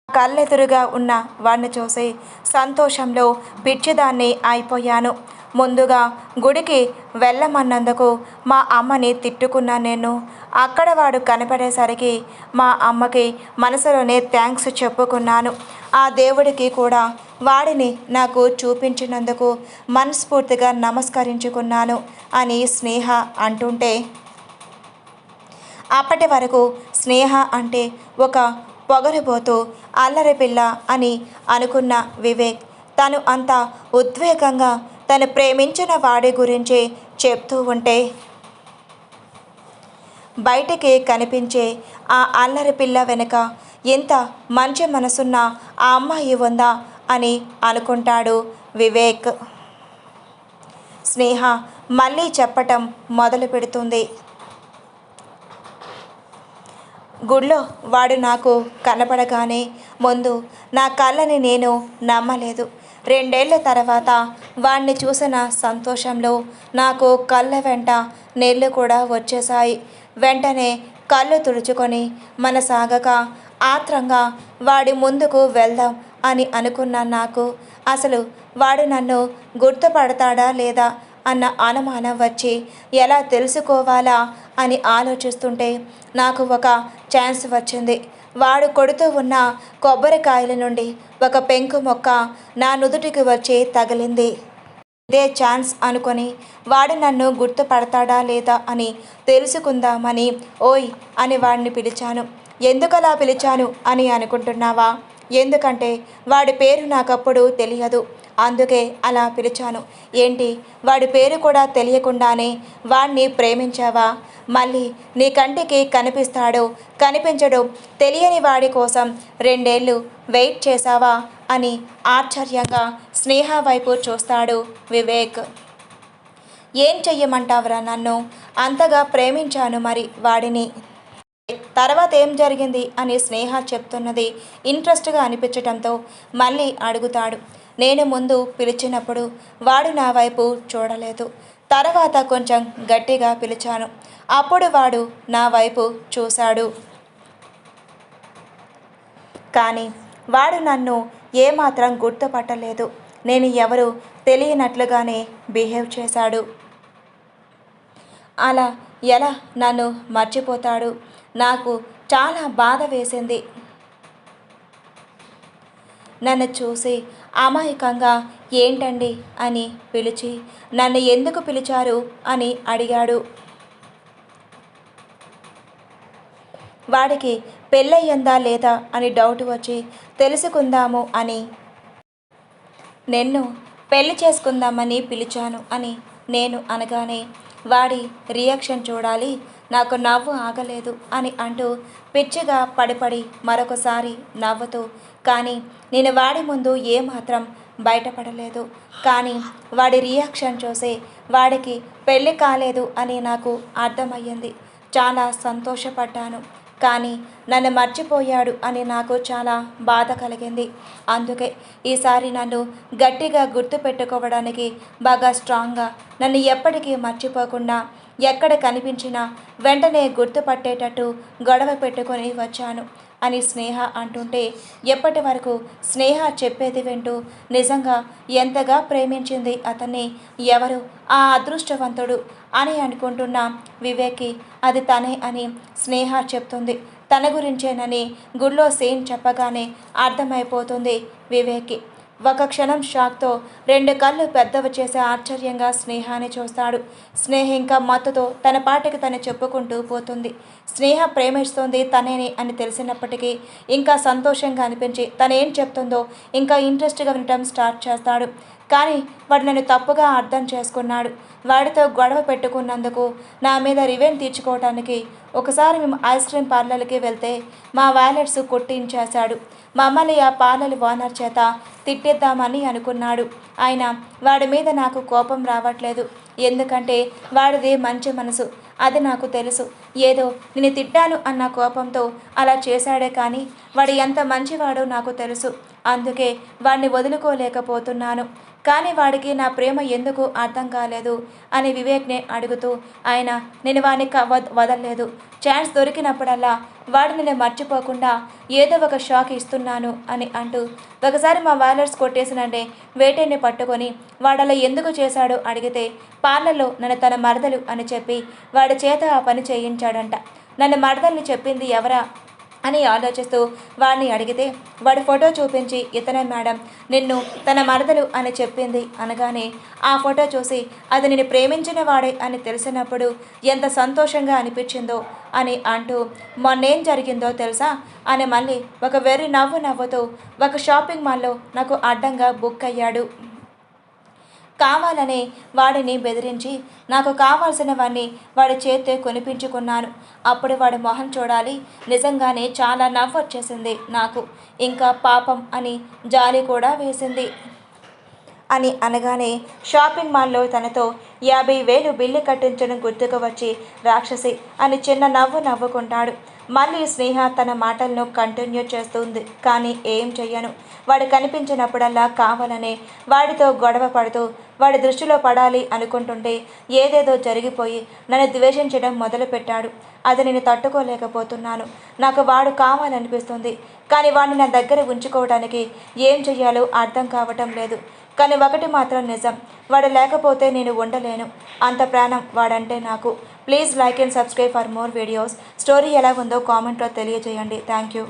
కళ్ళెదురుగా ఉన్న వాడిని చూసి సంతోషంలో పిచ్చిదాన్ని అయిపోయాను. ముందుగా గుడికి వెళ్ళమన్నందుకు మా అమ్మని తిట్టుకున్నా నేను. అక్కడ వాడు కనపడేసరికి మా అమ్మకి మనసులోనే థ్యాంక్స్ చెప్పుకున్నాను. ఆ దేవుడికి కూడా వాడిని నాకు చూపించినందుకు మనస్ఫూర్తిగా నమస్కరించుకున్నాను అని స్నేహ అంటుంటే, అప్పటి వరకు స్నేహ అంటే ఒక పొగరుబోతూ అల్లరి పిల్ల అని అనుకున్న వివేక్ తను అంత ఉద్వేగంగా తను ప్రేమించిన వాడి గురించి చెప్తూ ఉంటే, బయటికి కనిపించే ఆ అల్లరి పిల్ల వెనుక ఎంత మంచి మనసున్న ఆ అమ్మాయి ఉందా అని అనుకుంటాడు వివేక్. స్నేహ మళ్ళీ చెప్పటం మొదలు పెడుతుంది. గుడిలో వాడు నాకు కనపడగానే ముందు నా కళ్ళని నేను నమ్మలేదు. 2 ఏళ్ల తర్వాత వాడిని చూసిన సంతోషంలో నాకు కళ్ళ వెంట నీళ్ళు కూడా వచ్చేశాయి. వెంటనే కళ్ళు తుడుచుకొని మనసాగక ఆత్రంగా వాడి ముందుకు వెళ్దాం అని అనుకున్న నాకు అసలు వాడు నన్ను గుర్తుపడతాడా లేదా అన్న అనుమానం వచ్చి ఎలా తెలుసుకోవాలా అని ఆలోచిస్తుంటే నాకు ఒక ఛాన్స్ వచ్చింది. వాడు కొడుతూ ఉన్న కొబ్బరికాయల నుండి ఒక పెంకు మొక్క నా నుదుటికి వచ్చి తగిలింది. ఇదే ఛాన్స్ అనుకొని వాడు నన్ను గుర్తుపడతాడా లేదా అని తెలుసుకుందామని ఓయ్ అని వాడిని పిలిచాను. ఎందుకలా పిలిచాను అని అనుకుంటున్నావా? ఎందుకంటే వాడి పేరు నాకప్పుడు తెలియదు, అందుకే అలా పిలిచాను. ఏంటి, వాడి పేరు కూడా తెలియకుండానే వాడిని ప్రేమించావా? మళ్ళీ నీ కంటికి కనిపిస్తాడో కనిపించడో తెలియని వాడి కోసం 2 ఏళ్ళు వెయిట్ చేశావా అని ఆశ్చర్యంగా స్నేహ వైపు చూస్తాడు వివేక్. ఏం చెయ్యమంటావురా నన్ను? అంతగా ప్రేమించాను మరి వాడిని. తర్వాత ఏం జరిగింది అని స్నేహ చెప్తున్నది ఇంట్రెస్ట్గా అనిపించటంతో మళ్ళీ అడుగుతాడు. నేను ముందు పిలిచినప్పుడు వాడు నా వైపు చూడలేదు. తర్వాత కొంచెం గట్టిగా పిలిచాను. అప్పుడు వాడు నా వైపు చూశాడు. కానీ వాడు నన్ను ఏమాత్రం గుర్తుపట్టలేదు. నేను ఎవరు తెలియనట్లుగానే బిహేవ్ చేశాడు. అలా ఎలా నన్ను మర్చిపోతాడు? నాకు చాలా బాధ వేసింది. నన్ను చూసి అమాయకంగా ఏంటండి అని పిలిచి నన్ను ఎందుకు పిలిచారు అని అడిగాడు. వాడికి పెళ్ళయ్యిందా లేదా అని డౌట్ వచ్చి తెలుసుకుందాము అని నిన్ను పెళ్లి చేసుకుందామని పిలిచాను అని నేను అనగానే వాడి రియాక్షన్ చూడాలి, నాకు నవ్వు ఆగలేదు అని అంటూ పిచ్చిగా పడిపడి మరొకసారి నవ్వుతూ, కానీ నేను వాడి ముందు ఏమాత్రం బయటపడలేదు. కానీ వాడి రియాక్షన్ చూసి వాడికి పెళ్ళి కాలేదు అని నాకు అర్థమయ్యింది. చాలా సంతోషపడ్డాను. కానీ నన్ను మర్చిపోయాడు అని నాకు చాలా బాధ కలిగింది. అందుకే ఈసారి నన్ను గట్టిగా గుర్తుపెట్టుకోవడానికి బాగా స్ట్రాంగ్గా నన్ను ఎప్పటికీ మర్చిపోకుండా ఎక్కడ కనిపించినా వెంటనే గుర్తుపట్టేటట్టు గొడవ పెట్టుకొని వచ్చాను అని స్నేహ అంటుంటే, ఎప్పటి వరకు స్నేహ చెప్పేది వింటూ నిజంగా ఎంతగా ప్రేమించింది అతన్ని, ఎవరు ఆ అదృష్టవంతుడు అని అనుకుంటున్న వివేక్కి అది తనే అని స్నేహ చెప్తుంది. తన గురించేనని గుడిలో సీన్ చెప్పగానే అర్థమైపోతుంది వివేక్కి. ఒక క్షణం షాక్తో 2 కళ్ళు పెద్దవి చేసే ఆశ్చర్యంగా స్నేహాన్ని చూస్తాడు. స్నేహ ఇంకా మత్తుతో తన పాటికి తను చెప్పుకుంటూ పోతుంది. స్నేహ ప్రేమిస్తోంది తనేని అని తెలిసినప్పటికీ ఇంకా సంతోషంగా అనిపించి తనేం చెప్తుందో ఇంకా ఇంట్రెస్ట్గా వినటం స్టార్ట్ చేస్తాడు. కానీ వాడు నన్ను తప్పుగా అర్థం చేసుకున్నాడు. వాడితో గొడవ పెట్టుకున్నందుకు నా మీద రివెంజ్ తీర్చుకోవడానికి ఒకసారి మేము ఐస్ క్రీమ్ పార్లర్కి వెళ్తే మా వ్యాలెట్స్ కొట్టించేశాడు. మమ్మల్ని ఆ పార్లర్ ఓనర్ చేత తిట్టిద్దామని అనుకున్నాడు. అయినా వాడి మీద నాకు కోపం రావట్లేదు. ఎందుకంటే వాడిది మంచి మనసు, అది నాకు తెలుసు. ఏదో నేను తిట్టాను అన్న కోపంతో అలా చేశాడే కానీ వాడు ఎంత మంచివాడో నాకు తెలుసు. అందుకే వాడిని వదులుకోలేకపోతున్నాను. కానీ వాడికి నా ప్రేమ ఎందుకు అర్థం కాలేదు అని వివేక్ని అడుగుతూ, అయినా నేను వాడిని వదలలేదు. ఛాన్స్ దొరికినప్పుడల్లా వాడు నేను మర్చిపోకుండా ఏదో ఒక షాక్ ఇస్తున్నాను అని అంటూ ఒకసారి మా వాలెట్స్ కొట్టేసినంటే వేటేని పట్టుకొని వాడలా ఎందుకు చేశాడో అడిగితే పార్లర్లో నన్ను తన మరదలు అని చెప్పి వాడి చేత ఆ పని చేయించాడంట. నన్ను మరదల్ని చెప్పింది ఎవరా అని ఆలోచిస్తూ వాడిని అడిగితే వాడి ఫోటో చూపించి, ఇతనే మేడం నిన్ను తన మరదలు అని చెప్పింది అనగానే ఆ ఫోటో చూసి అది నేను ప్రేమించిన వాడే అని తెలిసినప్పుడు ఎంత సంతోషంగా అనిపించిందో అని అంటూ, మొన్నేం జరిగిందో తెలుసా అని మళ్ళీ ఒక వెర్రి నవ్వుతూ ఒక షాపింగ్ మాల్లో నాకు అడ్డంగా బుక్ అయ్యాడు. కావాలనే వాడిని బెదిరించి నాకు కావాల్సినవన్నీ వాడి చేతే కొనిపించుకున్నాను. అప్పుడు వాడి మొహం చూడాలి, నిజంగానే చాలా నవ్వు వచ్చేసింది నాకు. ఇంకా పాపం అని జాలి కూడా వేసింది అని అనగానే షాపింగ్ మాల్లో తనతో 50,000 బిల్లు కట్టించడం గుర్తుకు వచ్చి రాక్షసి అని చిన్న నవ్వుకుంటాడు. మళ్ళీ స్నేహ తన మాటలను కంటిన్యూ చేస్తుంది. కానీ ఏం చెయ్యను. వాడు కనిపించినప్పుడల్లా కావాలనే వాడితో గొడవ పడుతూ వాడి దృష్టిలో పడాలి అనుకుంటుంటే ఏదేదో జరిగిపోయి నన్ను ద్వేషించడం మొదలుపెట్టాడు. అది నేను తట్టుకోలేకపోతున్నాను. నాకు వాడు కావాలనిపిస్తుంది. కానీ వాడిని నా దగ్గర ఉంచుకోవడానికి ఏం చెయ్యాలో అర్థం కావటం లేదు. కానీ ఒకటి మాత్రం నిజం, వాడు లేకపోతే నేను ఉండలేను. అంత ప్రాణం వాడంటే నాకు. Please like and subscribe for more videos. Story ఎలా ఉందో కామెంట్లో తెలియజేయండి. Thank you.